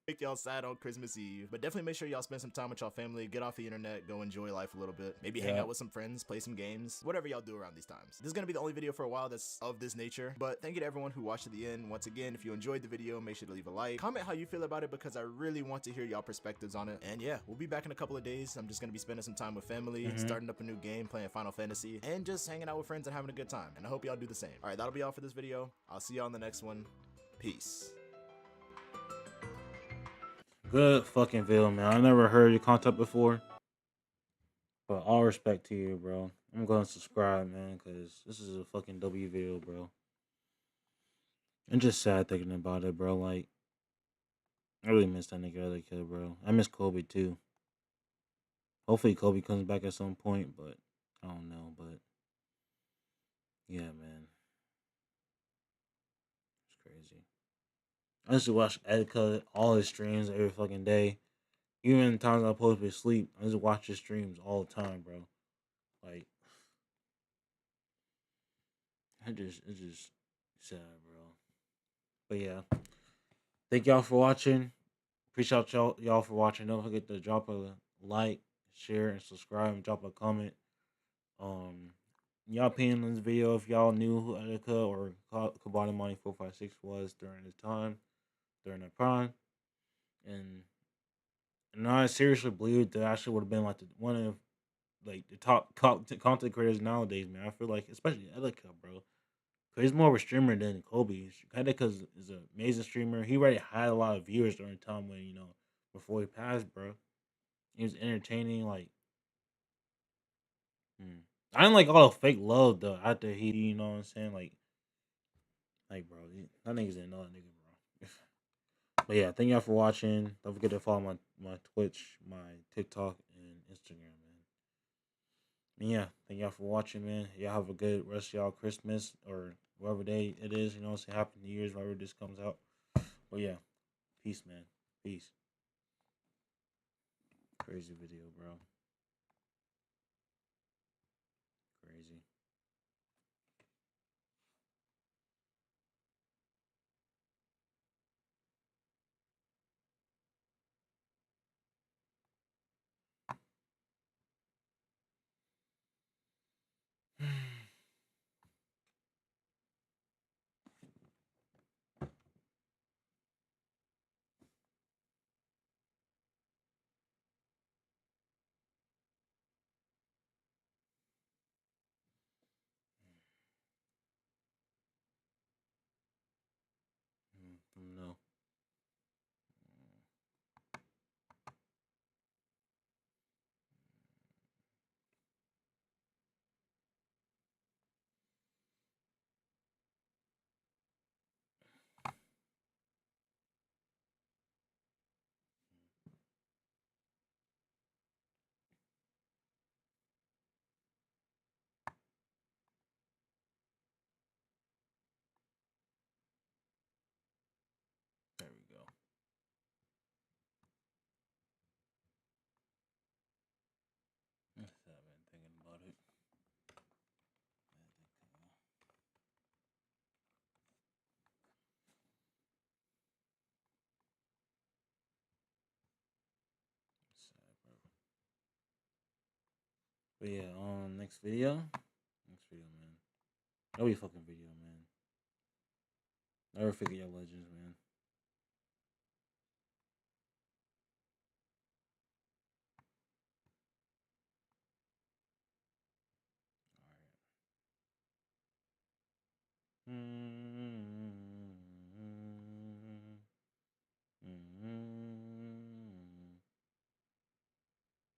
Make y'all sad on Christmas Eve, but definitely make sure y'all spend some time with y'all family, get off the internet, go enjoy life a little bit, maybe hang out with some friends, play some games, whatever y'all do around these times. This is gonna be the only video for a while that's of this nature, but thank you to everyone who watched to the end. Once again, if you enjoyed the video, make sure to leave a like, comment how you feel about it, because I really want to hear y'all perspectives on it. And yeah, we'll be back in a couple of days. I'm just gonna be spending some time with family, starting up a new game, playing Final Fantasy, and just hanging out with friends and having a good time. And I hope y'all do the same. All right, that'll be all for this video. I'll see y'all on the next one. Peace. Good fucking video, man. I never heard your content before, but all respect to you, bro. I'm gonna subscribe, man, because this is a fucking W video, bro. I'm just sad thinking about it, bro. Like, I really miss that nigga other kid, bro. I miss Kobe too. Hopefully Kobe comes back at some point, but I don't know. But yeah, man, it's crazy. I used to watch Etika, all his streams every fucking day. Even times I'm supposed to be asleep, I used to watch his streams all the time, bro. Like, it's just sad, bro. But yeah, thank y'all for watching. appreciate y'all for watching. Don't forget to drop a like, share, and subscribe, and drop a comment. Um, y'all opinion on this video if y'all knew who Erica or Kabata Money 456 was during this time, during that prime, and I seriously believe that actually would have been like one of like the top content creators nowadays, man. I feel like especially Erica, bro. Cause he's more of a streamer than Kobe. Erica is an amazing streamer. He already had a lot of viewers during the time when before he passed, bro. He was entertaining, like. I didn't like all the fake love though after he, you know what I'm saying, like bro, that nigga's another nigga, bro. But yeah, thank y'all for watching. Don't forget to follow my Twitch, my TikTok, and Instagram, man. And yeah, thank y'all for watching, man. Y'all have a good rest of y'all Christmas or whatever day it is. You know, say Happy New Year's whenever this comes out. But yeah, peace, man. Peace. Crazy video, bro. Crazy. No. There we go. I've been thinking about it. But yeah, next video, man. That'll be a fucking video, man. Never forget your legends, man.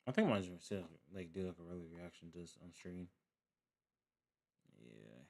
I think I might just like do like a regular reaction to this on stream. Yeah.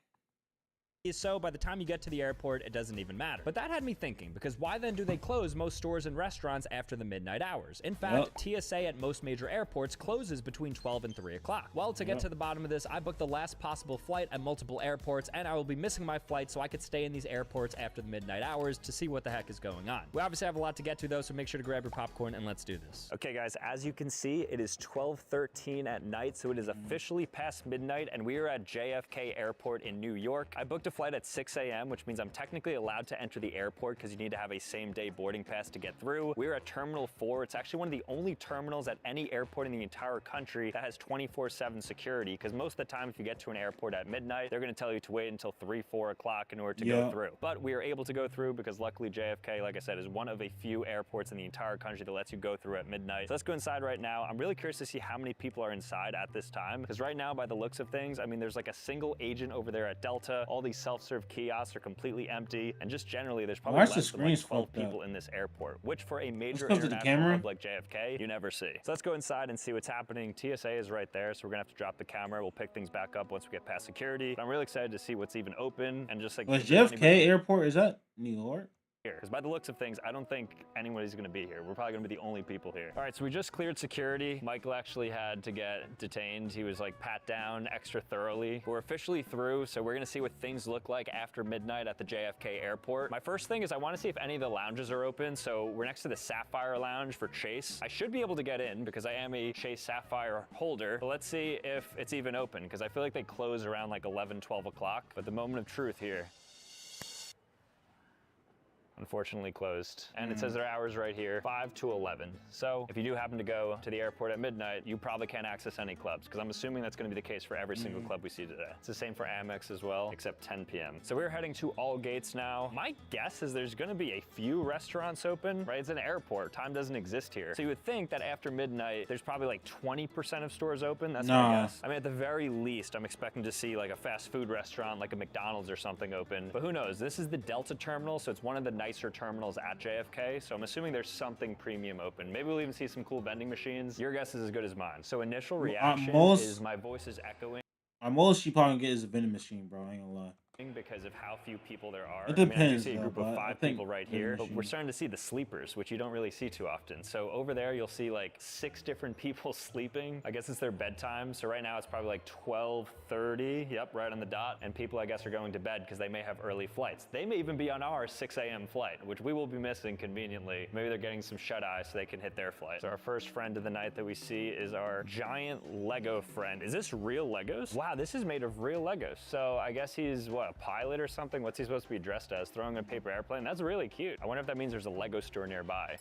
So by the time you get to the airport, it doesn't even matter. But that had me thinking, because why then do they close most stores and restaurants after the midnight hours? In fact, TSA at most major airports closes between 12 and 3 o'clock. Well, to get to the bottom of this, I booked the last possible flight at multiple airports, and I will be missing my flight so I could stay in these airports after the midnight hours to see what the heck is going on. We obviously have a lot to get to though, so make sure to grab your popcorn and let's do this. Okay guys, as you can see, it is 12:13 at night, so it is officially past midnight, and we are at JFK Airport in New York. I booked a flight at 6 a.m., which means I'm technically allowed to enter the airport because you need to have a same-day boarding pass to get through. We're at Terminal 4. It's actually one of the only terminals at any airport in the entire country that has 24/7 security, because most of the time if you get to an airport at midnight, they're going to tell you to wait until 3, 4 o'clock in order to go through. But we are able to go through because luckily JFK, like I said, is one of a few airports in the entire country that lets you go through at midnight. So let's go inside right now. I'm really curious to see how many people are inside at this time, because right now, by the looks of things, I mean, there's like a single agent over there at Delta. All these self-serve kiosks are completely empty, and just generally there's probably less than like 12 people in this airport, which for a major international hub like JFK, you never see. So let's go inside and see what's happening. TSA is right there, so we're gonna have to drop the camera. We'll pick things back up once we get past security. But I'm really excited to see what's even open, and just like... Was JFK Airport, is that New York? Here, because by the looks of things, I don't think anybody's going to be here. We're probably going to be the only people here. All right, so we just cleared security. Michael actually had to get detained. He was like pat down extra thoroughly. We're officially through, so we're going to see what things look like after midnight at the JFK airport. My first thing is I want to see if any of the lounges are open. So we're next to the Sapphire Lounge for Chase. I should be able to get in because I am a Chase Sapphire holder, but let's see if it's even open, because I feel like they close around like 11, 12 o'clock. But the moment of truth here. unfortunately closed. And it says their hours right here, 5 to 11. So if you do happen to go to the airport at midnight, you probably can't access any clubs, because I'm assuming that's gonna be the case for every single club we see today. It's the same for Amex as well, except 10 p.m. So we're heading to All Gates now. My guess is there's gonna be a few restaurants open, right? It's an airport, time doesn't exist here. So you would think that after midnight, there's probably like 20% of stores open, that's my guess. I mean, at the very least, I'm expecting to see like a fast food restaurant, like a McDonald's or something open, but who knows? This is the Delta terminal, so it's one of the nicer terminals at JFK, so I'm assuming there's something premium open. Maybe we'll even see some cool vending machines. Your guess is as good as mine. So initial reaction is my voice is echoing. At most, you probably get is a vending machine, bro. I ain't gonna lie. Because of how few people there are. It depends, I mean, I do see a though, group of but 5 people right here, but we're starting to see the sleepers, which you don't really see too often. So over there, you'll see like 6 different people sleeping. I guess it's their bedtime. So right now it's probably like 12:30. Yep, right on the dot. And people, I guess, are going to bed because they may have early flights. They may even be on our 6 a.m. flight, which we will be missing conveniently. Maybe they're getting some shut-eye so they can hit their flight. So our first friend of the night that we see is our giant Lego friend. Is this real Legos? Wow, this is made of real Legos. So I guess he's, what, a pilot or something? What's he supposed to be dressed as? Throwing a paper airplane? That's really cute. I wonder if that means there's a Lego store nearby.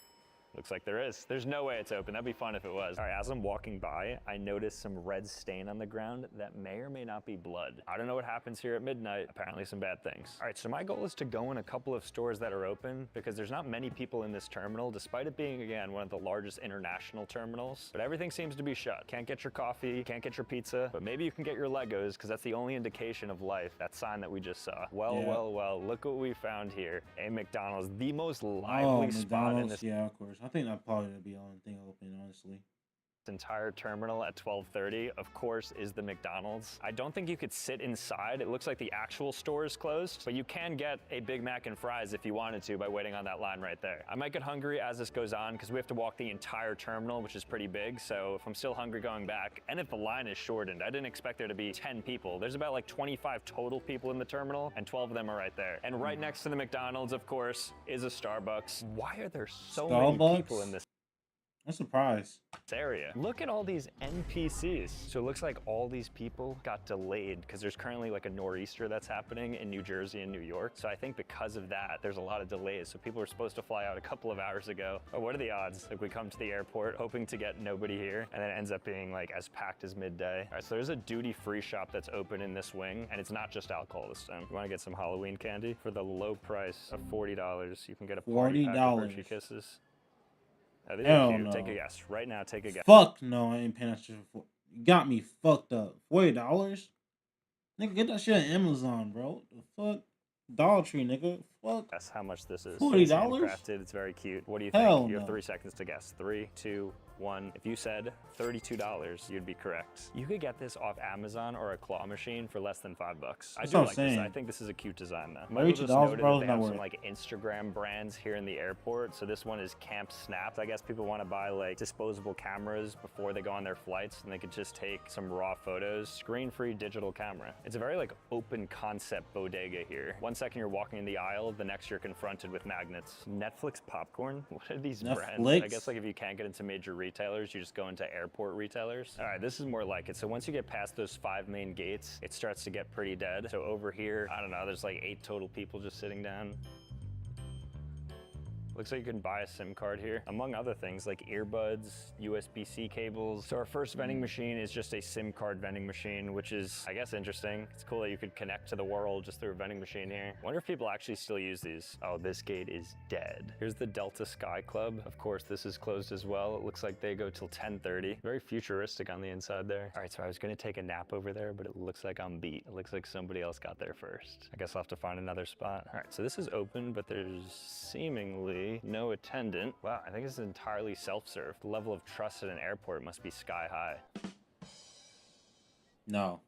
Looks like there is. There's no way it's open. That'd be fun if it was. All right, as I'm walking by, I notice some red stain on the ground that may or may not be blood. I don't know what happens here at midnight. Apparently some bad things. All right, so my goal is to go in a couple of stores that are open because there's not many people in this terminal, despite it being, again, one of the largest international terminals. But everything seems to be shut. Can't get your coffee, can't get your pizza, but maybe you can get your Legos because that's the only indication of life, that sign that we just saw. Well, look what we found here. A McDonald's, the most lively spot in this. Yeah, of course. I think that probably would be the only thing open, honestly. This entire terminal at 12:30, of course, is the McDonald's. I don't think you could sit inside. It looks like the actual store is closed, but you can get a Big Mac and fries if you wanted to by waiting on that line right there. I might get hungry as this goes on because we have to walk the entire terminal, which is pretty big. So if I'm still hungry going back, and if the line is shortened, I didn't expect there to be 10 people. There's about like 25 total people in the terminal, and 12 of them are right there. And right next to the McDonald's, of course, is a Starbucks. Why are there so many people in this? I'm surprised. Area. Look at all these NPCs. So it looks like all these people got delayed because there's currently like a nor'easter that's happening in New Jersey and New York. So I think because of that, there's a lot of delays. So people were supposed to fly out a couple of hours ago. But what are the odds? Like we come to the airport hoping to get nobody here, and then it ends up being like as packed as midday. All right, so there's a duty-free shop that's open in this wing, and it's not just alcohol this time. You want to get some Halloween candy? For the low price of $40, you can get a party pack of Hershey Kisses. Oh, these are cute. No. Take a guess. Right now, take a guess. Fuck no, I ain't paying that shit for. You got me fucked up. $40? Nigga, get that shit on Amazon, bro. The fuck? Dollar Tree, nigga. Fuck. Guess how much this is. $40? It's handcrafted. It's very cute. What do you think? Hell You have no. 3 seconds to guess. 3, 2, 1. If you said $32, you'd be correct. You could get this off Amazon or a claw machine for less than $5. I That's do what I'm like this. saying. I think this is a cute design though. Michael just $32, noted bro, that they not have worth some it. like Instagram brands here in the airport. So this one is Camp Snap. I guess people want to buy like disposable cameras before they go on their flights, and they could just take some raw photos. Screen-free digital camera. It's a very like open concept bodega here. One second you're walking in the aisle, the next you're confronted with magnets. Netflix popcorn? What are these brands? I guess like if you can't get into major retailers, you just go into airport retailers. All right, this is more like it. So once you get past those 5 main gates, it starts to get pretty dead. So over here, I don't know, there's like 8 total people just sitting down. Looks like you can buy a SIM card here, among other things like earbuds, USB-C cables. So our first vending machine is just a SIM card vending machine, which is, I guess, interesting. It's cool that you could connect to the world just through a vending machine here. Wonder if people actually still use these. Oh, this gate is dead. Here's the Delta Sky Club. Of course, this is closed as well. It looks like they go till 10:30. Very futuristic on the inside there. All right, so I was gonna take a nap over there, but it looks like I'm beat. It looks like somebody else got there first. I guess I'll have to find another spot. All right, so this is open, but there's seemingly no attendant. Wow, I think this is entirely self-serve. The level of trust at an airport must be sky high. No.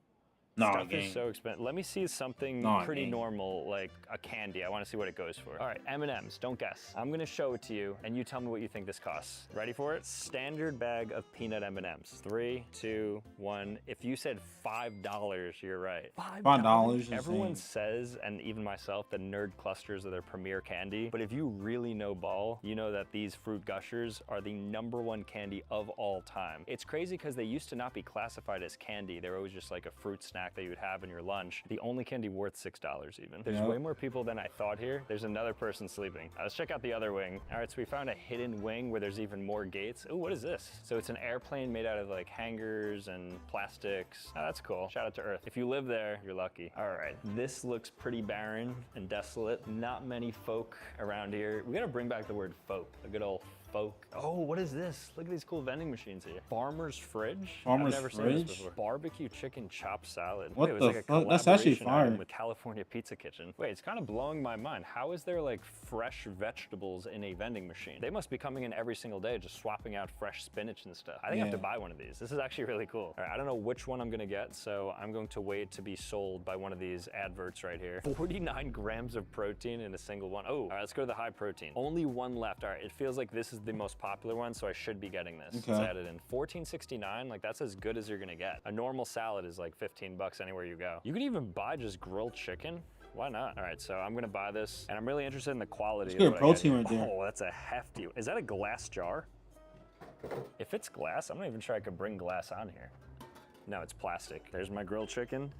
Stuff is so expensive. Let me see something pretty normal, like a candy. I want to see what it goes for. All right, M&Ms, don't guess. I'm gonna show it to you, and you tell me what you think this costs. Ready for it? Standard bag of peanut M&Ms. 3, 2, 1. If you said $5, you're right. $5? Everyone says, and even myself, that Nerd Clusters are their premier candy. But if you really know ball, you know that these Fruit Gushers are the #1 candy of all time. It's crazy because they used to not be classified as candy. They were always just like a fruit snack snack that you would have in your lunch. The only candy worth $6 even. There's Yep. way more people than I thought here. There's another person sleeping. Let's check out the other wing. All right, so we found a hidden wing where there's even more gates. Oh, what is this? So it's an airplane made out of like hangers and plastics. Oh, that's cool. Shout out to Earth. If you live there, you're lucky. All right, this looks pretty barren and desolate. Not many folk around here. We gotta bring back the word folk, a good old folk. Oh, what is this? Look at these cool vending machines here. Farmer's Fridge? Farmer's I've never seen Fridge? this before. Barbecue chicken chopped salad. What Wait, it was the like a fuck? That's actually collaboration item fire. with California Pizza Kitchen. Wait, it's kind of blowing my mind. How is there like fresh vegetables in a vending machine? They must be coming in every single day just swapping out fresh spinach and stuff. I think I have to Yeah. buy one of these. This is actually really cool. All right, I don't know which one I'm gonna get, so I'm going to wait to be sold by one of these adverts right here. 49 grams of protein in a single one. Oh, all right, let's go to the high protein. Only one left. All right, it feels like this is the most popular one, so I should be getting this. Okay. Let's add it in. $14.69, like that's as good as you're gonna get. A normal salad is like 15 bucks anywhere you go. You can even buy just grilled chicken. Why not? All right, so I'm gonna buy this, and I'm really interested in the quality. It's good of what I protein get right here. there. Oh, that's a hefty. Is that a glass jar? If it's glass, I'm not even sure I could bring glass on here. No, it's plastic. There's my grilled chicken.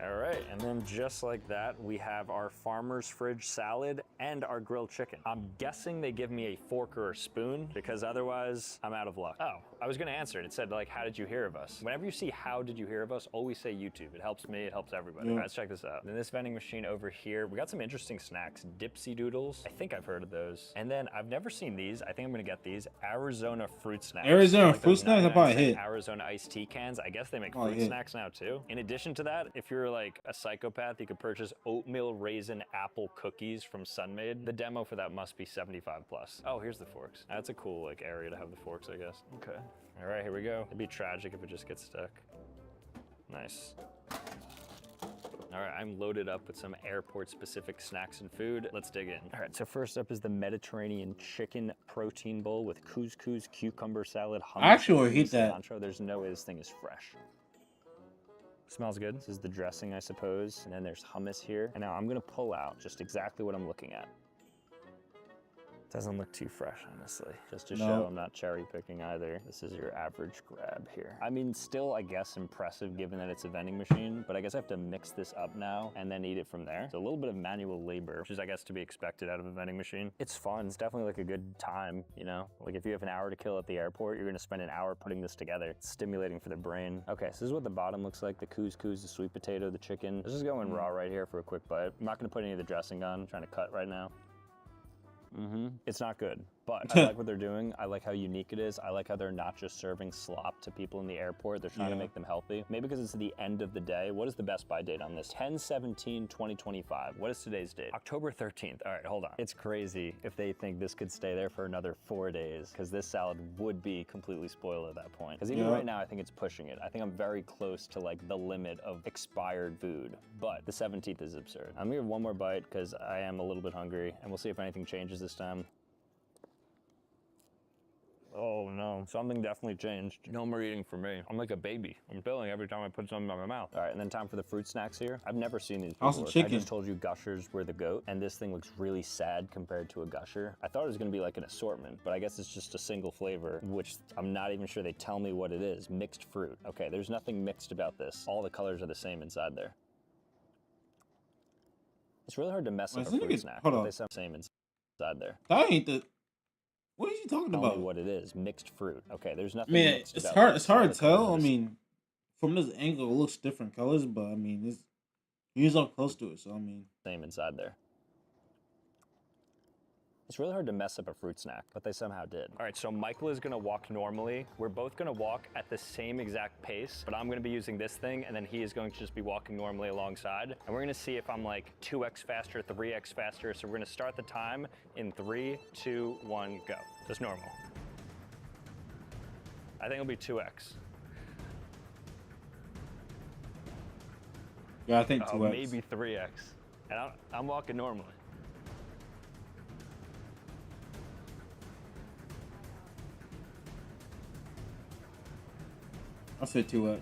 All right, and then just like that, we have our Farmer's Fridge salad and our grilled chicken. I'm guessing they give me a fork or a spoon because otherwise I'm out of luck. Oh, I was gonna answer it. It said like, how did you hear of us? Whenever you see how did you hear of us, always say YouTube. It helps me, it helps everybody. Yeah. All right, let's check this out. Then this vending machine over here, we got some interesting snacks. Dipsy Doodles, I think I've heard of those. And then I've never seen these. I think I'm gonna get these. Arizona fruit snacks. Arizona Like fruit those snacks? I 99 probably cent hit. Arizona iced tea cans. I guess they make Oh, fruit hit. snacks now too. In addition to that, if you're like a psychopath, you could purchase oatmeal raisin apple cookies from Sunmade. The demo for that must be 75 plus. Oh, here's the forks. That's a cool like area to have the forks, I guess. Okay. All right, here we go. It'd be tragic if it just gets stuck. Nice. All right, I'm loaded up with some airport-specific snacks and food. Let's dig in. All right, so first up is the Mediterranean chicken protein bowl with couscous, cucumber salad, hummus, actually and hate that. cilantro. There's no way this thing is fresh. Smells good. This is the dressing, I suppose. And then there's hummus here. And now I'm gonna pull out just exactly what I'm looking at. Doesn't look too fresh, honestly. Just to No. show I'm not cherry picking either. This is your average grab here. I mean, still, I guess, impressive given that it's a vending machine, but I guess I have to mix this up now and then eat it from there. So a little bit of manual labor, which is, I guess, to be expected out of a vending machine. It's fun. It's definitely like a good time, you know? Like if you have an hour to kill at the airport, you're gonna spend an hour putting this together. It's stimulating for the brain. Okay, so this is what the bottom looks like. The couscous, the sweet potato, the chicken. This is going raw right here for a quick bite. I'm not gonna put any of the dressing on. I'm trying to cut right now. It's not good, but I like what they're doing. I like how unique it is. I like how they're not just serving slop to people in the airport. They're trying to Yeah. make them healthy. Maybe because it's the end of the day. What is the best buy date on this? 10/17/2025. What is today's date? October 13th. All right, hold on. It's crazy if they think this could stay there for another 4 days because this salad would be completely spoiled at that point. Because even Yeah. right now, I think it's pushing it. I think I'm very close to like the limit of expired food, but the 17th is absurd. I'm gonna give one more bite because I am a little bit hungry and we'll see if anything changes this time. Oh no, something definitely changed. No more eating for me. I'm like a baby. I'm filling every time I put something in my mouth. All right, and then time for the fruit snacks here. I've never seen these Also before. chicken. I just told you Gushers were the GOAT, and this thing looks really sad compared to a Gusher. I thought it was gonna be like an assortment, but I guess it's just a single flavor, which I'm not even sure they tell me what it is. Mixed fruit. Okay, there's nothing mixed about this. All the colors are the same inside there. It's really hard to mess Wait, up a isn't it fruit get- snack. hold but on. They sound the same inside there. That ain't the. What are you talking Tell me about? what it is. Mixed fruit. Okay, there's I nothing mean, mixed it's about hard. this. It's hard All to the tell. I colors. mean, from this angle, it looks different colors, but I mean, it's he's up close to it, so I mean, Same inside there. It's really hard to mess up a fruit snack, but they somehow did. All right, so Michael is gonna walk normally. We're both gonna walk at the same exact pace, but I'm gonna be using this thing, and then he is going to just be walking normally alongside. And we're gonna see if I'm like 2x faster, 3x faster. So we're gonna start the time in 3, 2, 1, go. Just normal. I think it'll be 2x. yeah, I think Oh, 2x. maybe 3x. And I'm walking normally. I said 2x.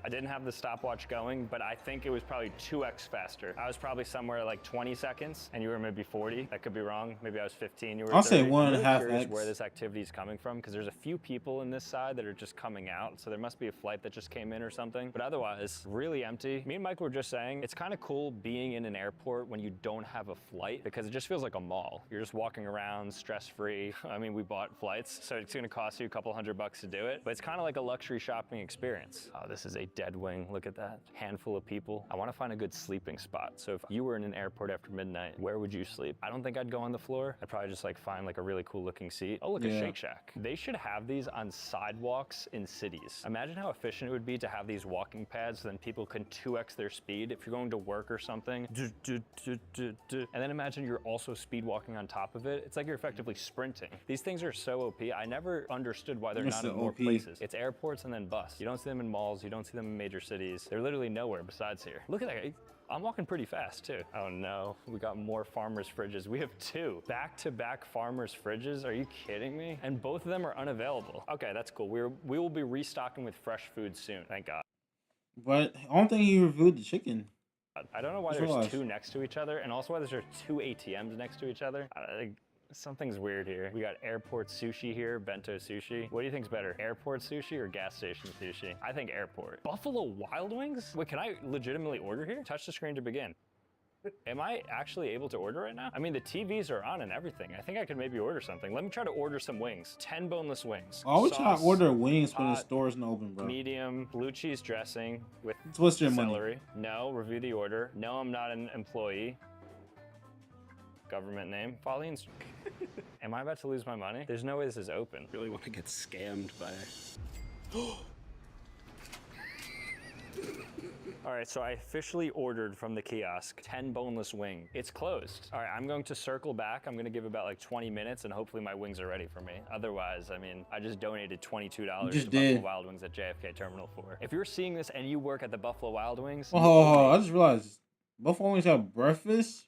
I did didn't have the stopwatch going, but I think it was probably 2x faster. I was probably somewhere like 20 seconds, and you were maybe 40. That could be wrong. Maybe I was 15. You were I'll say 30. I'm really 1.5x. curious where this activity is coming from, because there's a few people in this side that are just coming out, so there must be a flight that just came in or something. But otherwise, really empty. Me and Mike were just saying, it's kind of cool being in an airport when you don't have a flight, because it just feels like a mall. You're just walking around stress-free. I mean, we bought flights, so it's gonna cost you a couple $100 to do it, but it's kind of like a luxury shopping experience. Oh, this is a dead wing. Look at that. Handful of people. I want to find a good sleeping spot. So if you were in an airport after midnight, where would you sleep? I don't think I'd go on the floor. I'd probably just like find like a really cool looking seat. Oh, look, a Shake Shack. They should have these on sidewalks in cities. Imagine how efficient it would be to have these walking pads so then people can 2x their speed if you're going to work or something. And then imagine you're also speed walking on top of it. It's like you're effectively sprinting. These things are so OP. I never understood why they're not in more places. It's airports and then bus. You don't see them in malls. You don't see them in major cities. They're literally nowhere besides here. Look at that guy. I'm walking pretty fast too. Oh no, we got more Farmers fridges. We have 2 back-to-back Farmers fridges. Are you kidding me? And both of them are unavailable. Okay, that's cool. We will be restocking with fresh food soon, thank God. But I don't think he reviewed the chicken. I don't know why there's 2 next to each other, and also why there's 2 ATMs next to each other. Something's weird here. We got airport sushi here, bento sushi. What do you think's better, airport sushi or gas station sushi? I think airport. Buffalo Wild Wings? Wait, can I legitimately order here? Touch the screen to begin. Am I actually able to order right now? I mean, the TVs are on and everything. I think I could maybe order something. Let me try to order some wings. 10 boneless wings. I always try to order wings when the store isn't open, bro. Medium, blue cheese dressing with What's your celery. No, review the order. No, I'm not an employee. Government name. Follow the Am I about to lose my money? There's no way this is open. Really want to get scammed by. All right, so I officially ordered from the kiosk 10 boneless wings. It's closed. All right, I'm going to circle back. I'm gonna give about like 20 minutes and hopefully my wings are ready for me. Otherwise, I mean, I just donated $22 to Buffalo Wild Wings at JFK Terminal 4. If you're seeing this and you work at the Buffalo Wild Wings. Oh, I just realized Buffalo Wings have breakfast.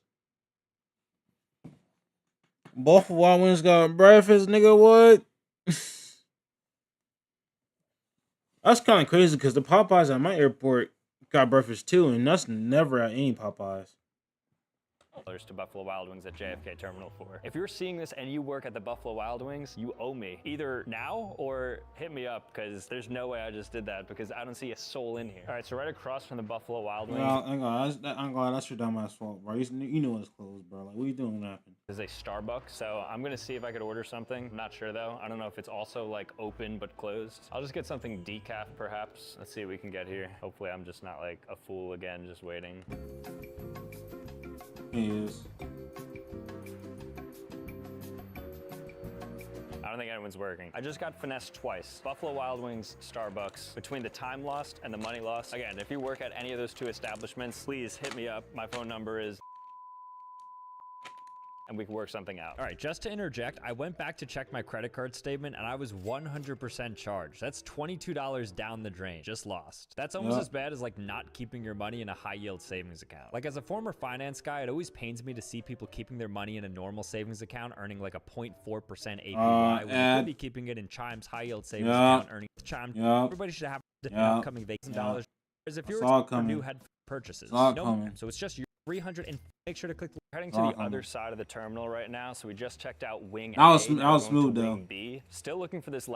Buffalo Wild Wings got breakfast, nigga. What? That's kind of crazy because the Popeyes at my airport got breakfast too, and that's never at any Popeyes. To Buffalo Wild Wings at JFK Terminal 4. If you're seeing this and you work at the Buffalo Wild Wings, you owe me. Either now or hit me up, because there's no way I just did that because I don't see a soul in here. All right, so right across from the Buffalo Wild Wings. No, I'm glad that's your dumbass fault, bro. You know it's closed, bro. Like, what are you doing when it happened? There's a Starbucks, so I'm gonna see if I could order something. I'm not sure though. I don't know if it's also like open but closed. I'll just get something decaf perhaps. Let's see what we can get here. Hopefully I'm just not like a fool again, just waiting. He is. I don't think anyone's working. I just got finessed twice. Buffalo Wild Wings, Starbucks. Between the time lost and the money lost. Again, if you work at any of those 2 establishments, please hit me up. My phone number is... and we can work something out. All right, just to interject, I went back to check my credit card statement and I was 100% charged. That's $22 down the drain, just lost. That's almost as bad as like not keeping your money in a high yield savings account. Like as a former finance guy, it always pains me to see people keeping their money in a normal savings account earning like a 0.4% APY when you could be keeping it in Chime's high yield savings account earning Chime. Everybody should have upcoming $1,000. As if you're for new head purchases. So it's just your 300 and make sure to click. We're heading to the other side of the terminal right now, so we just checked out Wing A. That was smooth though. Wing B. Still looking for this.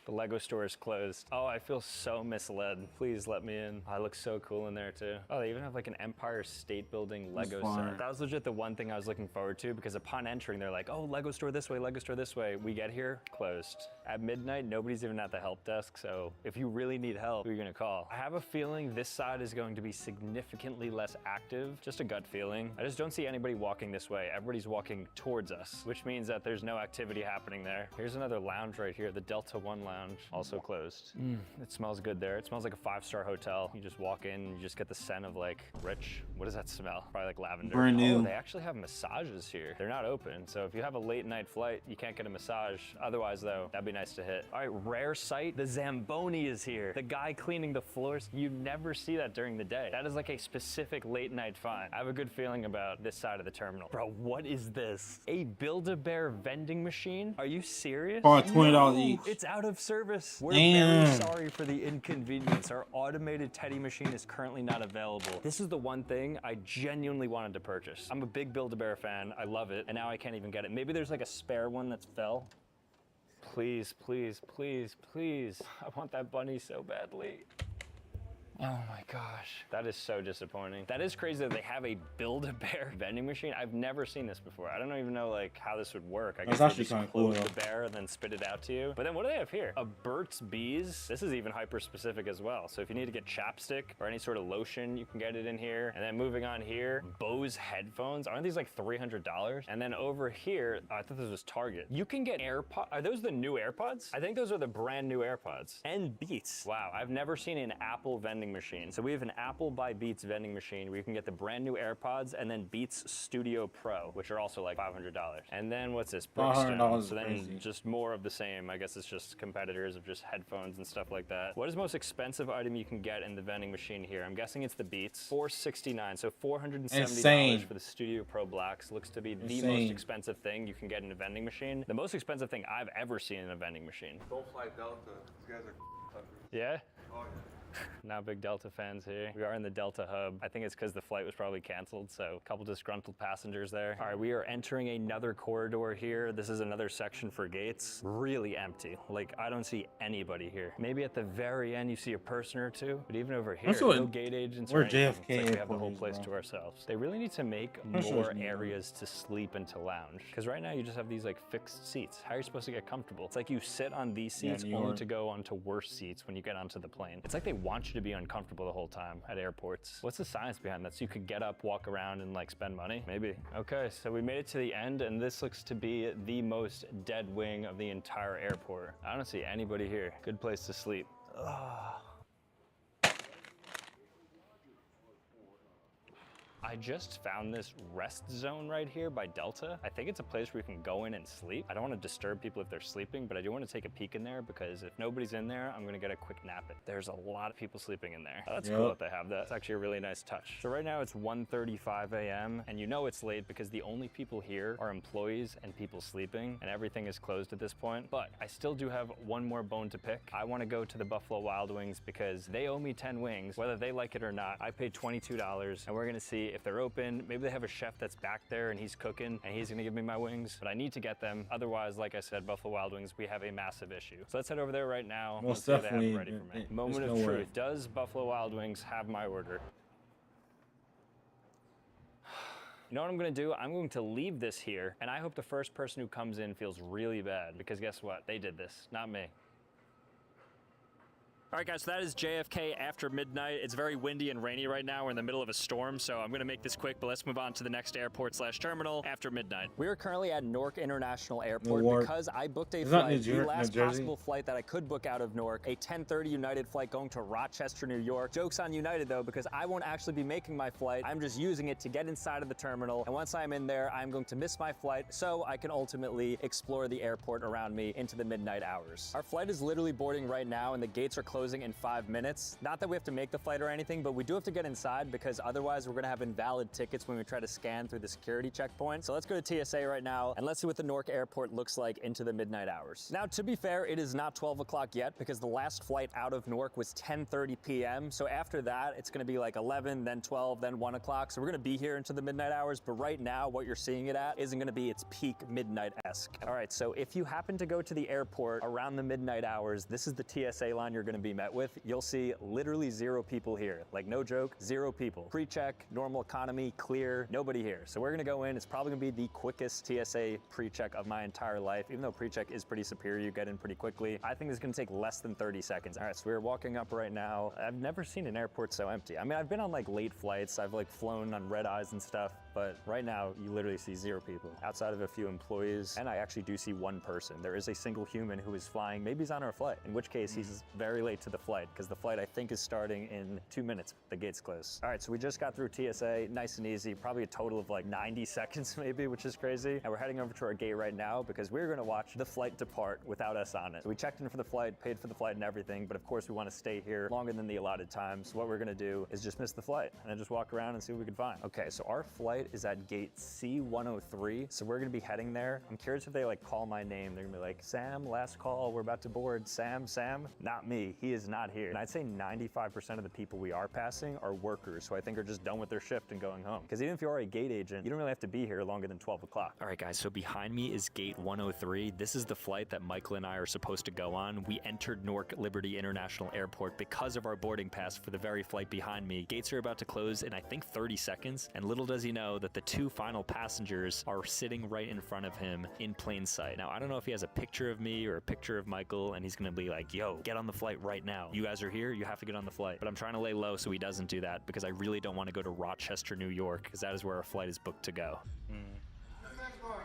The Lego store is closed. Oh, I feel so misled. Please let me in. I look so cool in there too. Oh, they even have like an Empire State Building Lego set. That was legit the one thing I was looking forward to because upon entering, they're like, oh, Lego store this way, Lego store this way. We get here, closed. At midnight, nobody's even at the help desk, so if you really need help, who are you gonna call? I have a feeling this side is going to be significantly less active, just a gut feeling. I just don't see anybody walking this way. Everybody's walking towards us, which means that there's no activity happening there. Here's another lounge right here, the Delta One Lounge, also closed. It smells good there. It smells like a 5-star hotel. You just walk in and you just get the scent of like rich, what does that smell? Probably like lavender. Brand new. Oh, they actually have massages here. They're not open, so if you have a late night flight, you can't get a massage. Otherwise though, that'd be nice to hit. All right, rare sight, the Zamboni is here. The guy cleaning the floors, you never see that during the day. That is like a specific late night find. I have a good feeling about this side of the terminal. Bro, what is this? A Build-A-Bear vending machine? Are you serious? Probably $20 each. It's out of service. We're Damn. very sorry for the inconvenience. Our automated teddy machine is currently not available. This is the one thing I genuinely wanted to purchase. I'm a big Build-A-Bear fan. I love it, and now I can't even get it. Maybe there's like a spare one that's fell. Please, please, please, please. I want that bunny so badly. Oh my gosh, that is so disappointing. That is crazy that they have a Build-A-Bear vending machine. I've never seen this before. I don't even know like how this would work. I guess they actually just kinda close cool, the bear and then spit it out to you. But then what do they have here? A Burt's Bees. This is even hyper specific as well. So if you need to get chapstick or any sort of lotion, you can get it in here. And then moving on here, Bose headphones. Aren't these like $300? And then over here, I thought this was Target. You can get AirPods. Are those the new AirPods? I think those are the brand new AirPods. And Beats. Wow, I've never seen an Apple vending machine. So we have an Apple by Beats vending machine where you can get the brand new AirPods and then Beats Studio Pro, which are also like $500. And then what's this? Brookstone. is So then crazy. just more of the same. I guess it's just competitors of just headphones and stuff like that. What is the most expensive item you can get in the vending machine here? I'm guessing it's the Beats. $469, so $470 Insane. for the Studio Pro Blacks. Looks to be the Insane. most expensive thing you can get in a vending machine. The most expensive thing I've ever seen in a vending machine. Don't fly Delta. These guys are Yeah? Oh, yeah. Not big Delta fans here. We are in the Delta hub. I think it's because the flight was probably canceled, so a couple disgruntled passengers there. All right, we are entering another corridor here. This is another section for gates. Really empty. Like, I don't see anybody here. Maybe at the very end you see a person or two, but even over here, sure no gate agents where or anything. JFK It's like we have the airport whole is, place bro. to ourselves. They really need to make I'm sure more it's near. areas to sleep and to lounge. Because right now you just have these like fixed seats. How are you supposed to get comfortable? It's like you sit on these Yeah, seats New only York. to go onto worse seats when you get onto the plane. It's like they want you to be uncomfortable the whole time at airports. What's the science behind that? So you could get up, walk around, and like spend money? Maybe. Okay, so we made it to the end, and this looks to be the most dead wing of the entire airport. I don't see anybody here. Good place to sleep. Ugh. I just found this rest zone right here by Delta. I think it's a place where you can go in and sleep. I don't want to disturb people if they're sleeping, but I do want to take a peek in there because if nobody's in there, I'm gonna get a quick nap. There's a lot of people sleeping in there. Oh, that's cool that they have that. It's actually a really nice touch. So right now it's 1:35 a.m. and you know it's late because the only people here are employees and people sleeping and everything is closed at this point. But I still do have one more bone to pick. I want to go to the Buffalo Wild Wings because they owe me 10 wings, whether they like it or not. I paid $22 and we're gonna see if they're open. Maybe they have a chef that's back there and he's cooking and he's gonna give me my wings, but I need to get them. Otherwise, like I said, Buffalo Wild Wings, we have a massive issue. So let's head over there right now. Most Let's see what they have definitely. ready for me. There's Moment no of way. truth. Does Buffalo Wild Wings have my order? You know what I'm gonna do? I'm going to leave this here, and I hope the first person who comes in feels really bad, because guess what? They did this, not me. All right, guys, so that is JFK after midnight. It's very windy and rainy right now. We're in the middle of a storm, so I'm gonna make this quick, but let's move on to the next airport/terminal after midnight. We are currently at Newark International Airport Newark. because I booked a Is that flight, New the last Jersey? possible flight that I could book out of Newark, a 10:30 United flight going to Rochester, New York. Joke's on United though, because I won't actually be making my flight. I'm just using it to get inside of the terminal, and once I'm in there, I'm going to miss my flight so I can ultimately explore the airport around me into the midnight hours. Our flight is literally boarding right now, and the gates are closing in 5 minutes. Not that we have to make the flight or anything, but we do have to get inside because otherwise we're gonna have invalid tickets when we try to scan through the security checkpoint. So let's go to TSA right now and let's see what the Newark airport looks like into the midnight hours. Now, to be fair, it is not 12 o'clock yet because the last flight out of Newark was 10:30 p.m. So after that, it's gonna be like 11, then 12, then 1 o'clock. So we're gonna be here into the midnight hours, but right now what you're seeing it at isn't gonna be its peak midnight-esque. All right, so if you happen to go to the airport around the midnight hours, this is the TSA line you're gonna be met with. You'll see literally 0 people here. Like, no joke, 0 people. Pre-check, normal economy, clear, nobody here. So we're gonna go in. It's probably gonna be the quickest TSA pre-check of my entire life. Even though pre-check is pretty superior, you get in pretty quickly. I think it's gonna take less than 30 seconds. All right, so we're walking up right now. I've never seen an airport so empty. I mean, I've been on like late flights. I've like flown on red eyes and stuff, but right now you literally see 0 people outside of a few employees. And I actually do see 1 person. There is a single human who is flying. Maybe he's on our flight, in which case he's very late to the flight because the flight I think is starting in 2 minutes. The gates close. All right, so we just got through TSA, nice and easy, probably a total of like 90 seconds maybe, which is crazy. And we're heading over to our gate right now because we're gonna watch the flight depart without us on it. So we checked in for the flight, paid for the flight and everything, but of course we wanna stay here longer than the allotted time. So what we're gonna do is just miss the flight and then just walk around and see what we can find. Okay, so our flight flight is at gate C103. So we're gonna be heading there. I'm curious if they like call my name. They're gonna be like, Sam, last call, we're about to board. Sam, not me, he is not here. And I'd say 95% of the people we are passing are workers who I think are just done with their shift and going home. Because even if you are a gate agent, you don't really have to be here longer than 12 o'clock. All right guys, so behind me is gate 103. This is the flight that Michael and I are supposed to go on. We entered Newark Liberty International Airport because of our boarding pass for the very flight behind me. Gates are about to close in I think 30 seconds, and little does he know that the 2 final passengers are sitting right in front of him in plain sight. Now, I don't know if he has a picture of me or a picture of Michael, and he's gonna be like, yo, get on the flight right now. You guys are here, you have to get on the flight. But I'm trying to lay low so he doesn't do that, because I really don't want to go to Rochester, New York, because that is where our flight is booked to go.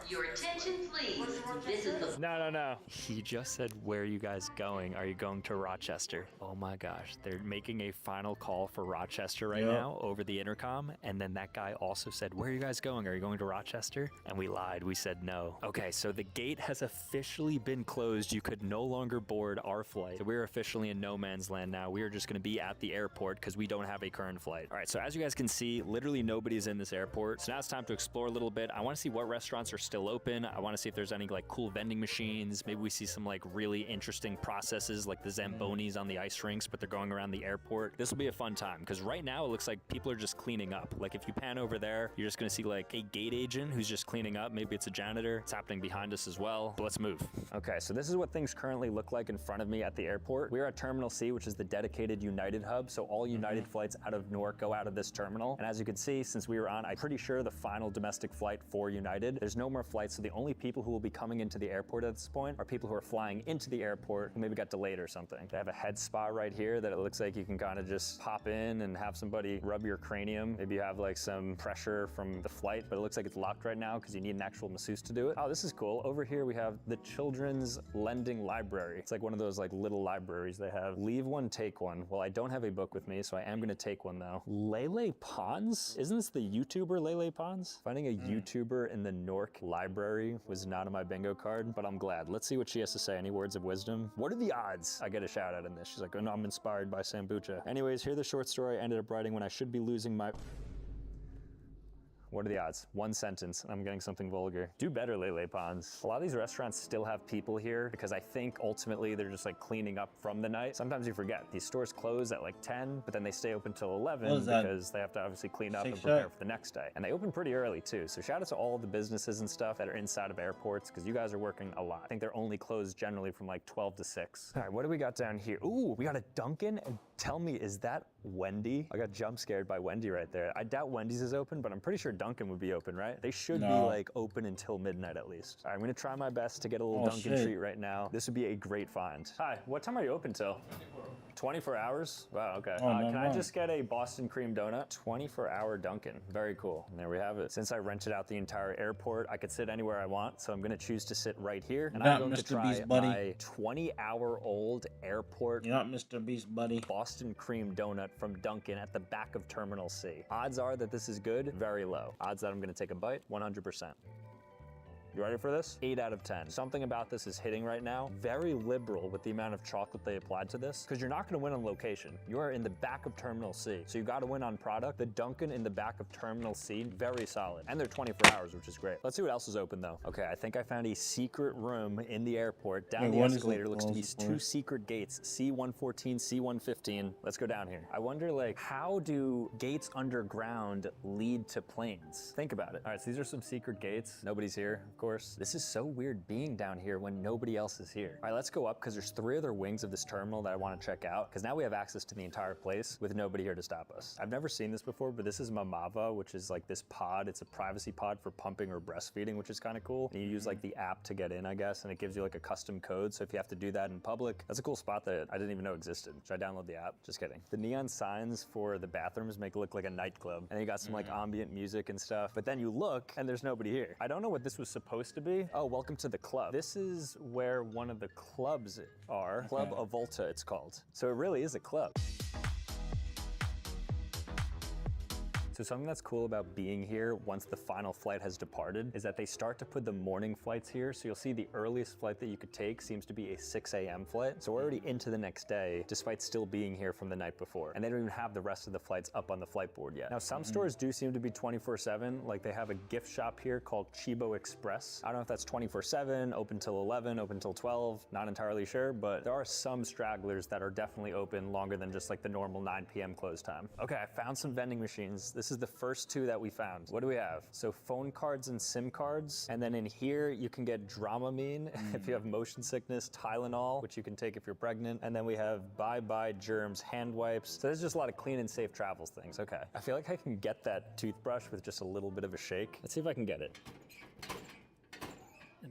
Your attention, please. This is the... No. He just said, where are you guys going? Are you going to Rochester? Oh my gosh, they're making a final call for Rochester right now over the intercom. And then that guy also said, where are you guys going? Are you going to Rochester? And we lied, we said no. Okay, so the gate has officially been closed. You could no longer board our flight. So we're officially in no man's land now. We are just gonna be at the airport because we don't have a current flight. All right, so as you guys can see, literally nobody's in this airport. So now it's time to explore a little bit. I wanna see what restaurants are still open. I want to see if there's any like cool vending machines. Maybe we see some like really interesting processes like the Zambonis on the ice rinks, but they're going around the airport. This will be a fun time because right now it looks like people are just cleaning up. Like if you pan over there, you're just going to see like a gate agent who's just cleaning up. Maybe it's a janitor. It's happening behind us as well. But let's move. Okay, so this is what things currently look like in front of me at the airport. We're at Terminal C, which is the dedicated United hub. So all United flights out of Newark go out of this terminal. And as you can see, since we were on, I'm pretty sure the final domestic flight for United, there's no more flights. So the only people who will be coming into the airport at this point are people who are flying into the airport who maybe got delayed or something. They have a head spa right here that it looks like you can kind of just pop in and have somebody rub your cranium. Maybe you have like some pressure from the flight, but it looks like it's locked right now because you need an actual masseuse to do it. Oh, this is cool. Over here we have the Children's Lending Library. It's like one of those like little libraries they have. Leave one, take one. Well, I don't have a book with me, so I am gonna take one though. Lele Pons? Isn't this the YouTuber Lele Pons? Finding a YouTuber in the Newark library was not on my bingo card, but I'm glad. Let's see what she has to say. Any words of wisdom? What are the odds I get a shout out in this? She's like, oh no, I'm inspired by Sambucha. Anyways, here's the short story I ended up writing when I should be losing my... What are the odds? One sentence, and I'm getting something vulgar. Do better, Lele Pons. A lot of these restaurants still have people here because I think ultimately they're just like cleaning up from the night. Sometimes you forget. These stores close at like 10, but then they stay open till 11 because they have to obviously clean up and prepare for the next day. And they open pretty early too. So shout out to all the businesses and stuff that are inside of airports because you guys are working a lot. I think they're only closed generally from like 12 to 6. All right, what do we got down here? Ooh, we got a Dunkin', and tell me, is that Wendy? I got jump scared by Wendy right there. I doubt Wendy's is open, but I'm pretty sure Dunkin' would be open, right? They should be like open until midnight at least. All right, I'm gonna try my best to get a little Dunkin' treat right now. This would be a great find. Hi, what time are you open till? 24 hours? Wow, okay. Can I just get a Boston cream donut? 24-hour Dunkin'. Very cool. And there we have it. Since I rented out the entire airport, I could sit anywhere I want, so I'm gonna choose to sit right here. And I'm going to try my 20-hour-old airport You're not Mr. Beast, buddy. Boston cream donut from Dunkin' at the back of Terminal C. Odds are that this is good, very low. Odds that I'm gonna take a bite, 100%. You ready for this? 8 out of 10. Something about this is hitting right now. Very liberal with the amount of chocolate they applied to this, because you're not gonna win on location. You are in the back of Terminal C, so you gotta win on product. The Dunkin' in the back of Terminal C, very solid. And they're 24 hours, which is great. Let's see what else is open though. Okay, I think I found a secret room in the airport. Down the escalator looks to be 2 secret gates, C114, C115. Let's go down here. I wonder like, how do gates underground lead to planes? Think about it. All right, so these are some secret gates. Nobody's here, of course. This is so weird being down here when nobody else is here. All right, let's go up because there's 3 other wings of this terminal that I want to check out because now we have access to the entire place with nobody here to stop us. I've never seen this before, but this is Mamava, which is like this pod. It's a privacy pod for pumping or breastfeeding, which is kind of cool. And you use like the app to get in, I guess, and it gives you like a custom code. So if you have to do that in public, that's a cool spot that I didn't even know existed. Should I download the app? Just kidding. The neon signs for the bathrooms make it look like a nightclub. And then you got some like ambient music and stuff, but then you look and there's nobody here. I don't know what this was supposed to be. Oh, welcome to the club. This is where one of the clubs are. Club Avolta, it's called. So it really is a club. So something that's cool about being here once the final flight has departed is that they start to put the morning flights here. So you'll see the earliest flight that you could take seems to be a 6 a.m. flight. So we're already into the next day, despite still being here from the night before. And they don't even have the rest of the flights up on the flight board yet. Now, some stores do seem to be 24/7. Like they have a gift shop here called Chibo Express. I don't know if that's 24/7, open till 11, open till 12, not entirely sure, but there are some stragglers that are definitely open longer than just like the normal 9 p.m. close time. Okay, I found some vending machines. This is the first two that we found. What do we have? So phone cards and SIM cards. And then in here, you can get Dramamine if you have motion sickness, Tylenol, which you can take if you're pregnant. And then we have Bye-Bye Germs hand wipes. So there's just a lot of clean and safe travels things. Okay, I feel like I can get that toothbrush with just a little bit of a shake. Let's see if I can get it.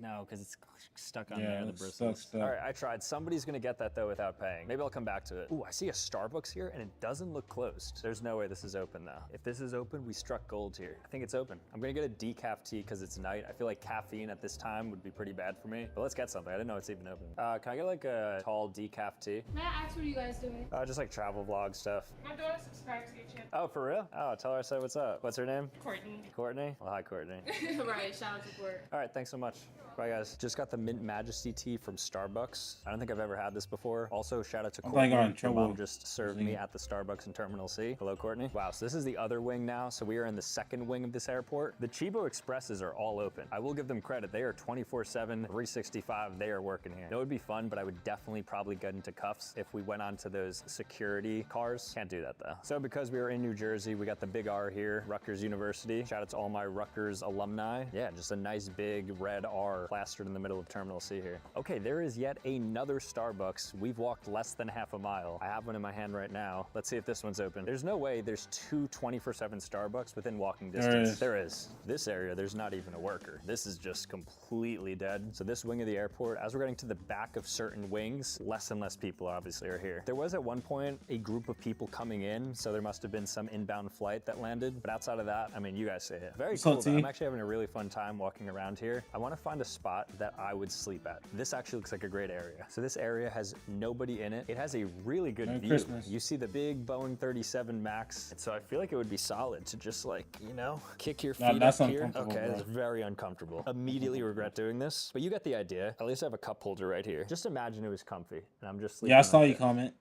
No, because it's stuck on there, the bristles. Stuck. All right, I tried. Somebody's gonna get that though without paying. Maybe I'll come back to it. Ooh, I see a Starbucks here and it doesn't look closed. There's no way this is open though. If this is open, we struck gold here. I think it's open. I'm gonna get a decaf tea because it's night. I feel like caffeine at this time would be pretty bad for me. But let's get something. I didn't know it's even open. Can I get like a tall decaf tea? May I ask what you guys doing? Just like travel vlog stuff. My daughter subscribes to your channel. Oh, for real? Oh, tell her I said what's up. What's her name? Courtney. Courtney? Well, hi, Courtney. Right, shout out to Court. All right, thanks so much. Bye, guys. Just got the Mint Majesty tea from Starbucks. I don't think I've ever had this before. Also, shout out to Courtney. Her mom just served me at the Starbucks in Terminal C. Hello, Courtney. Wow, so this is the other wing now. So we are in the second wing of this airport. The Chibo Expresses are all open. I will give them credit. They are 24/7, 365. They are working here. It would be fun, but I would definitely probably get into cuffs if we went onto those security cars. Can't do that though. So because we were in New Jersey, we got the big R here, Rutgers University. Shout out to all my Rutgers alumni. Yeah, just a nice big red R plastered in the middle of Terminal C here. Okay, there is yet another Starbucks. We've walked less than half a mile. I have one in my hand right now. Let's see if this one's open. There's no way there's two 24/7 Starbucks within walking distance. There is. This area, there's not even a worker. This is just completely dead. So this wing of the airport, as we're getting to the back of certain wings, less and less people obviously are here. There was at one point a group of people coming in, so there must have been some inbound flight that landed. But outside of that, I mean, you guys say it. Very cool. I'm actually having a really fun time walking around here. I want to find a spot that I would sleep at. This actually looks like a great area. So this area has nobody in it. It has a really good view. Christmas. You see the big Boeing 37 Max. And so I feel like it would be solid to just like, you know, kick your feet that's up here. uncomfortable, Okay, bro. that's very uncomfortable. Immediately regret doing this. But you get the idea. At least I have a cup holder right here. Just imagine it was comfy and I'm just sleeping. Yeah, I saw like you it. comment.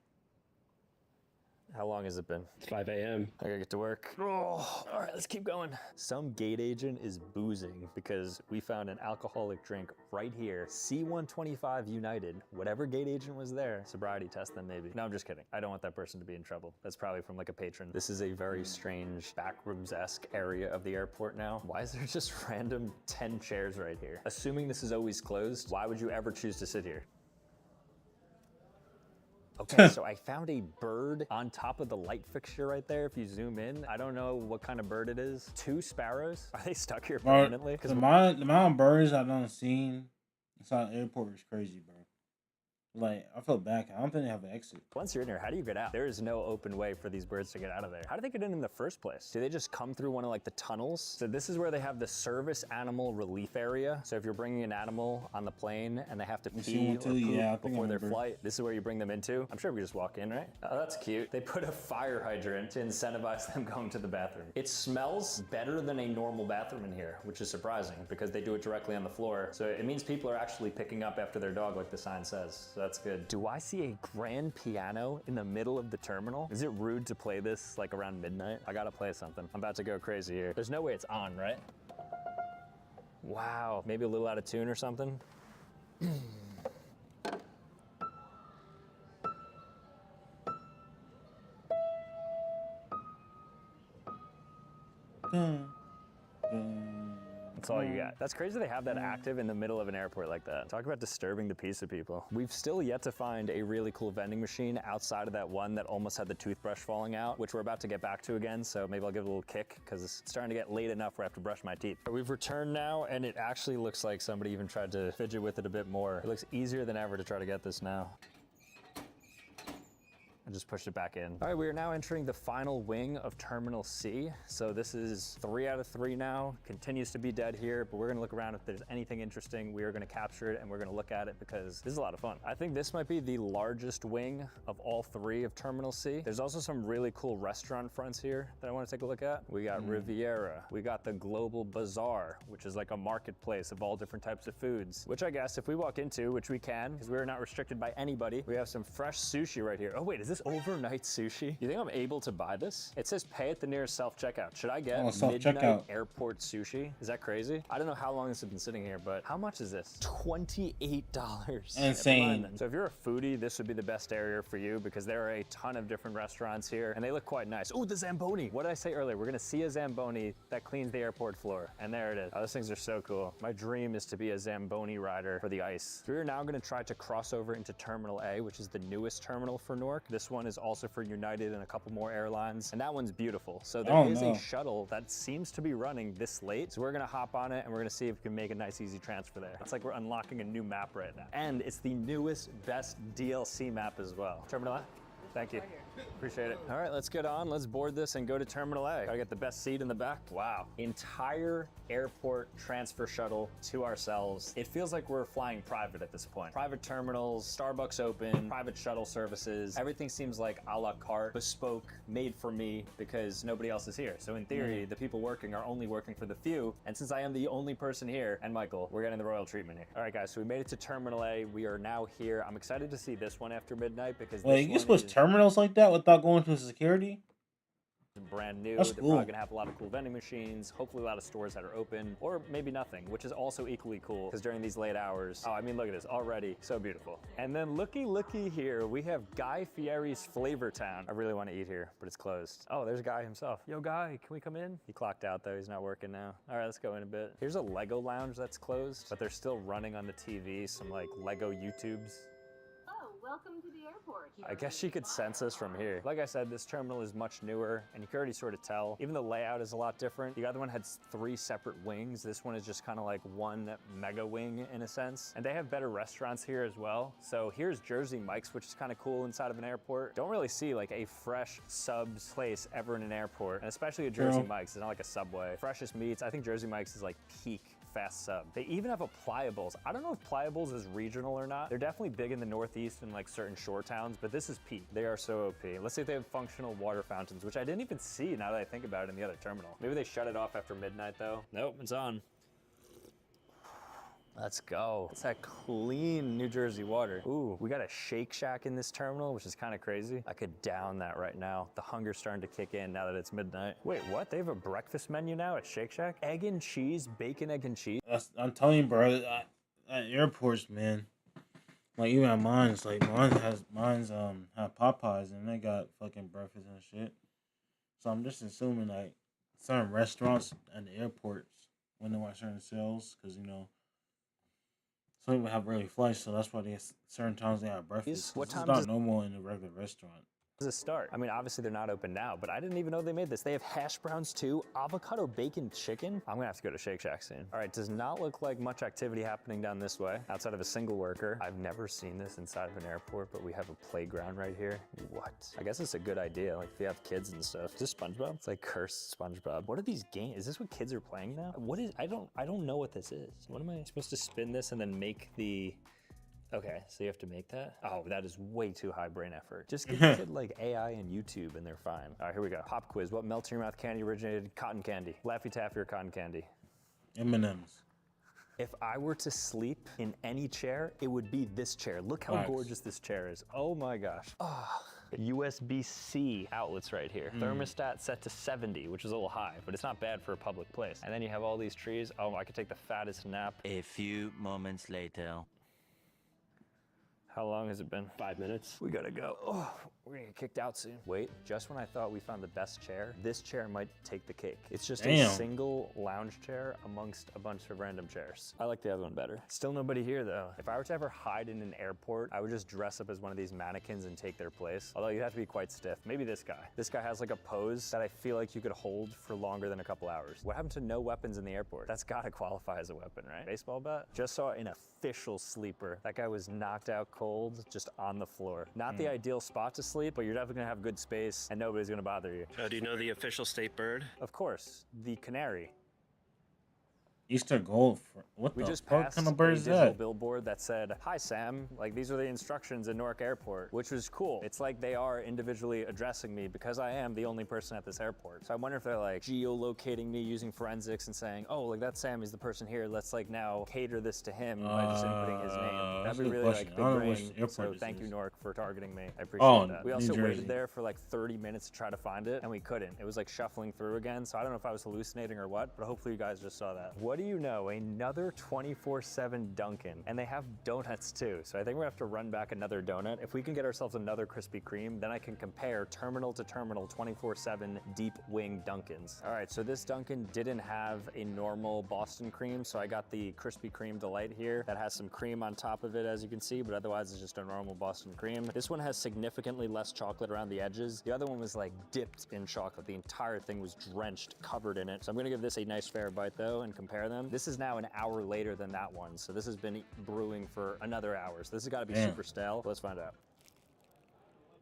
How long has it been? It's 5 a.m. I gotta get to work. Oh, all right, let's keep going. Some gate agent is boozing because we found an alcoholic drink right here. C125 United. Whatever gate agent was there, sobriety test them maybe. No, I'm just kidding. I don't want that person to be in trouble. That's probably from like a patron. This is a very strange backrooms-esque area of the airport now. Why is there just random 10 chairs right here? Assuming this is always closed, why would you ever choose to sit here? Okay, so I found a bird on top of the light fixture right there. If you zoom in, I don't know what kind of bird it is. 2 sparrows. Are they stuck here permanently? The amount of birds I done seen inside the airport is crazy, bro. Like, I feel bad. I don't think they have an exit. Once you're in here, how do you get out? There is no open way for these birds to get out of there. How do they get in the first place? Do they just come through one of like the tunnels? So this is where they have the service animal relief area. So if you're bringing an animal on the plane and they have to pee or poop before their flight, this is where you bring them into. I'm sure we just walk in, right? Oh, that's cute. They put a fire hydrant to incentivize them going to the bathroom. It smells better than a normal bathroom in here, which is surprising because they do it directly on the floor. So it means people are actually picking up after their dog like the sign says. So that's good. Do I see a grand piano in the middle of the terminal? Is it rude to play this like around midnight? I gotta play something. I'm about to go crazy here. There's no way it's on, right? Wow, maybe a little out of tune or something. That's all you got. That's crazy they have that active in the middle of an airport like that. Talk about disturbing the peace of people. We've still yet to find a really cool vending machine outside of that one that almost had the toothbrush falling out, which we're about to get back to again, so maybe I'll give it a little kick because it's starting to get late enough where I have to brush my teeth. We've returned now, and it actually looks like somebody even tried to fidget with it a bit more. It looks easier than ever to try to get this now. and just pushed it back in. All right, we are now entering the final wing of Terminal C. So this is 3 out of 3 now. Continues to be dead here, but we're gonna look around. If there's anything interesting, we are gonna capture it and we're gonna look at it because this is a lot of fun. I think this might be the largest wing of all 3 of Terminal C. There's also some really cool restaurant fronts here that I wanna take a look at. We got Riviera, we got the Global Bazaar, which is like a marketplace of all different types of foods, which I guess if we walk into, which we can, because we are not restricted by anybody, we have some fresh sushi right here. Oh wait, is this overnight sushi? You think I'm able to buy this? It says pay at the nearest self-checkout. Should I get midnight airport sushi? Is that crazy? I don't know how long this has been sitting here, but how much is this? $28. Insane. So if you're a foodie, this would be the best area for you because there are a ton of different restaurants here and they look quite nice. Oh, the Zamboni. What did I say earlier? We're gonna see a Zamboni that cleans the airport floor. And there it is. Oh, those things are so cool. My dream is to be a Zamboni rider for the ice. So we're now gonna try to cross over into Terminal A, which is the newest terminal for Newark. This one is also for United and a couple more airlines. And that one's beautiful. So there is a shuttle that seems to be running this late. So we're gonna hop on it and we're gonna see if we can make a nice, easy transfer there. It's like we're unlocking a new map right now. And it's the newest, best DLC map as well. Terminal A, thank you. Appreciate it. All right, let's get on. Let's board this and go to Terminal A. Gotta get the best seat in the back. Wow. Entire airport transfer shuttle to ourselves. It feels like we're flying private at this point. Private terminals, Starbucks open, private shuttle services. Everything seems like a la carte, bespoke, made for me because nobody else is here. So in theory, the people working are only working for the few. And since I am the only person here, and Michael, we're getting the royal treatment here. All right, guys, so we made it to Terminal A. We are now here. I'm excited to see this one after midnight because Wait, you can switch terminals like that without going to security? Brand new. That's They're cool. probably gonna have a lot of cool vending machines, hopefully a lot of stores that are open, or maybe nothing, which is also equally cool because during these late hours, oh, I mean, look at this, already so beautiful. And then looky here, we have Guy Fieri's Flavor Town. I really want to eat here, but it's closed. Oh, there's Guy himself. Yo, Guy, can we come in? He clocked out though, he's not working now. All right, let's go in a bit. Here's a Lego lounge that's closed, but they're still running on the TV, some like Lego YouTubes. Welcome to the airport. I guess she could sense us from here. Like I said, this terminal is much newer and you can already sort of tell. Even the layout is a lot different. The other one had 3 separate wings. This one is just kind of like one mega wing in a sense. And they have better restaurants here as well. So here's Jersey Mike's, which is kind of cool inside of an airport. Don't really see like a fresh subs place ever in an airport. And especially a Jersey Mike's. It's not like a Subway. Freshest meats. I think Jersey Mike's is like peak fast sub. They even have a Pliables. I don't know if Pliables is regional or not. They're definitely big in the Northeast and like certain shore towns, but this is peak. They are so OP. Let's see if they have functional water fountains, which I didn't even see now that I think about it in the other terminal. Maybe they shut it off after midnight though. Nope, it's on. Let's go. It's that clean New Jersey water. Ooh, we got a Shake Shack in this terminal, which is kind of crazy. I could down that right now. The hunger's starting to kick in now that it's midnight. Wait, what? They have a breakfast menu now at Shake Shack? Egg and cheese, bacon, egg and cheese. I'm telling you, bro, at airports, man. Like even at mine's, like mine's have Popeyes and they got fucking breakfast and shit. So I'm just assuming like certain restaurants at the airports when they want certain sales, because you know. Some people have early flights, so that's why they certain times they have breakfast. What It's time not does normal in a regular restaurant. does it start? I mean, obviously they're not open now, but I didn't even know they made this. They have hash browns too, avocado bacon chicken. I'm gonna have to go to Shake Shack soon. All right, does not look like much activity happening down this way outside of a single worker. I've never seen this inside of an airport, but we have a playground right here. What? I guess it's a good idea, like if you have kids and stuff. Is this SpongeBob? It's like cursed SpongeBob. What are these games? Is this what kids are playing now? What is, I don't know what this is. What am I supposed to spin this and then make the, okay, so you have to make that? Oh, that is way too high brain effort. Just give a kid like AI and YouTube and they're fine. All right, here we go. Pop quiz. What melt in your mouth candy originated? Cotton candy. Laffy Taffy or cotton candy? M&M's. If I were to sleep in any chair, it would be this chair. Look how gorgeous this chair is. Oh my gosh. Oh. USB-C outlets right here. Thermostat set to 70, which is a little high, but it's not bad for a public place. And then you have all these trees. Oh, I could take the fattest nap. A few moments later. How long has it been? 5 minutes. We gotta go. Oh, we're gonna get kicked out soon. Wait, just when I thought we found the best chair, this chair might take the cake. It's just a single lounge chair amongst a bunch of random chairs. I like the other one better. Still nobody here though. If I were to ever hide in an airport, I would just dress up as one of these mannequins and take their place. Although you'd have to be quite stiff. Maybe this guy. This guy has like a pose that I feel like you could hold for longer than a couple hours. What happened to no weapons in the airport? That's gotta qualify as a weapon, right? Baseball bat? Just saw an official sleeper. That guy was knocked out cold, just on the floor. Not the ideal spot to sleep, sleep, but you're definitely gonna have good space and nobody's gonna bother you. Do you know the official state bird? Of course, the canary. Easter gold. What We the just fuck passed kind of a bird is digital that? billboard that said, "Hi Sam, like these are the instructions in Newark Airport," which was cool. It's like they are individually addressing me because I am the only person at this airport. So I wonder if they're like geolocating me using forensics and saying, "Oh, like that's Sam, he's the person here. Let's like now cater this to him by just inputting his name." That's That'd a be good really question. like I big don't know which brain. airport So this thank you is. Newark for targeting me. I appreciate Oh, that. We New also Jersey. waited there for like 30 minutes to try to find it and we couldn't. It was like shuffling through again. So I don't know if I was hallucinating or what, but hopefully you guys just saw that. What do you know? Another 24/7 Dunkin', and they have donuts too. So I think we're gonna have to run back another donut. If we can get ourselves another Krispy Kreme, then I can compare terminal to terminal 24/7 deep wing Dunkins. All right, so this Dunkin' didn't have a normal Boston cream, so I got the Krispy Kreme Delight here that has some cream on top of it, as you can see, but otherwise it's just a normal Boston cream. This one has significantly less chocolate around the edges. The other one was like dipped in chocolate. The entire thing was drenched, covered in it. So I'm gonna give this a nice fair bite though and compare them. This is now an hour later than that one. So this has been brewing for another hour. So this has got to be Damn. super stale. Let's find out.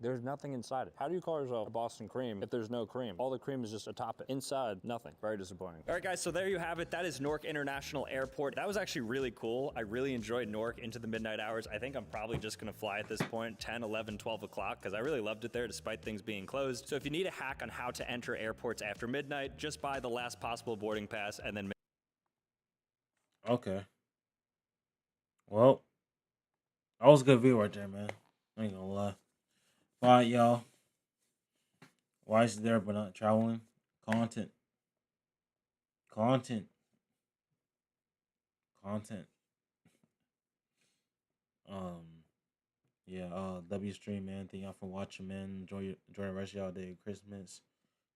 There's nothing inside it. How do you call yourself a Boston cream if there's no cream? All the cream is just atop it. Inside, nothing. Very disappointing. All right, guys, so there you have it. That is Newark International Airport. That was actually really cool. I really enjoyed Newark into the midnight hours. I think I'm probably just gonna fly at this point, 10, 11, 12 o'clock, because I really loved it there despite things being closed. So if you need a hack on how to enter airports after midnight, just buy the last possible boarding pass and then Okay. Well, that was a good video right there, man. I ain't gonna lie. Alright, y'all. Why is it there but not traveling? Content. Content. Content. Yeah, W stream, man. Thank y'all for watching, man. Enjoy the rest of y'all day of Christmas.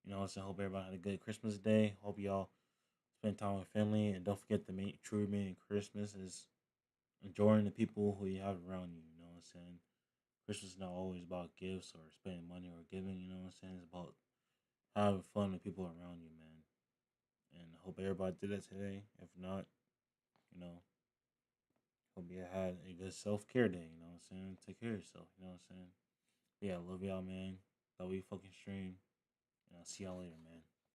You know, so I hope everybody had a good Christmas day. Hope y'all spend time with family, and don't forget the true meaning of Christmas is enjoying the people who you have around you. You know what I'm saying? Christmas is not always about gifts or spending money or giving. You know what I'm saying? It's about having fun with people around you, man. And I hope everybody did that today. If not, you know, hope you had a good self-care day. You know what I'm saying? Take care of yourself. You know what I'm saying? Yeah, love y'all, man. W fucking stream. And I'll see y'all later, man.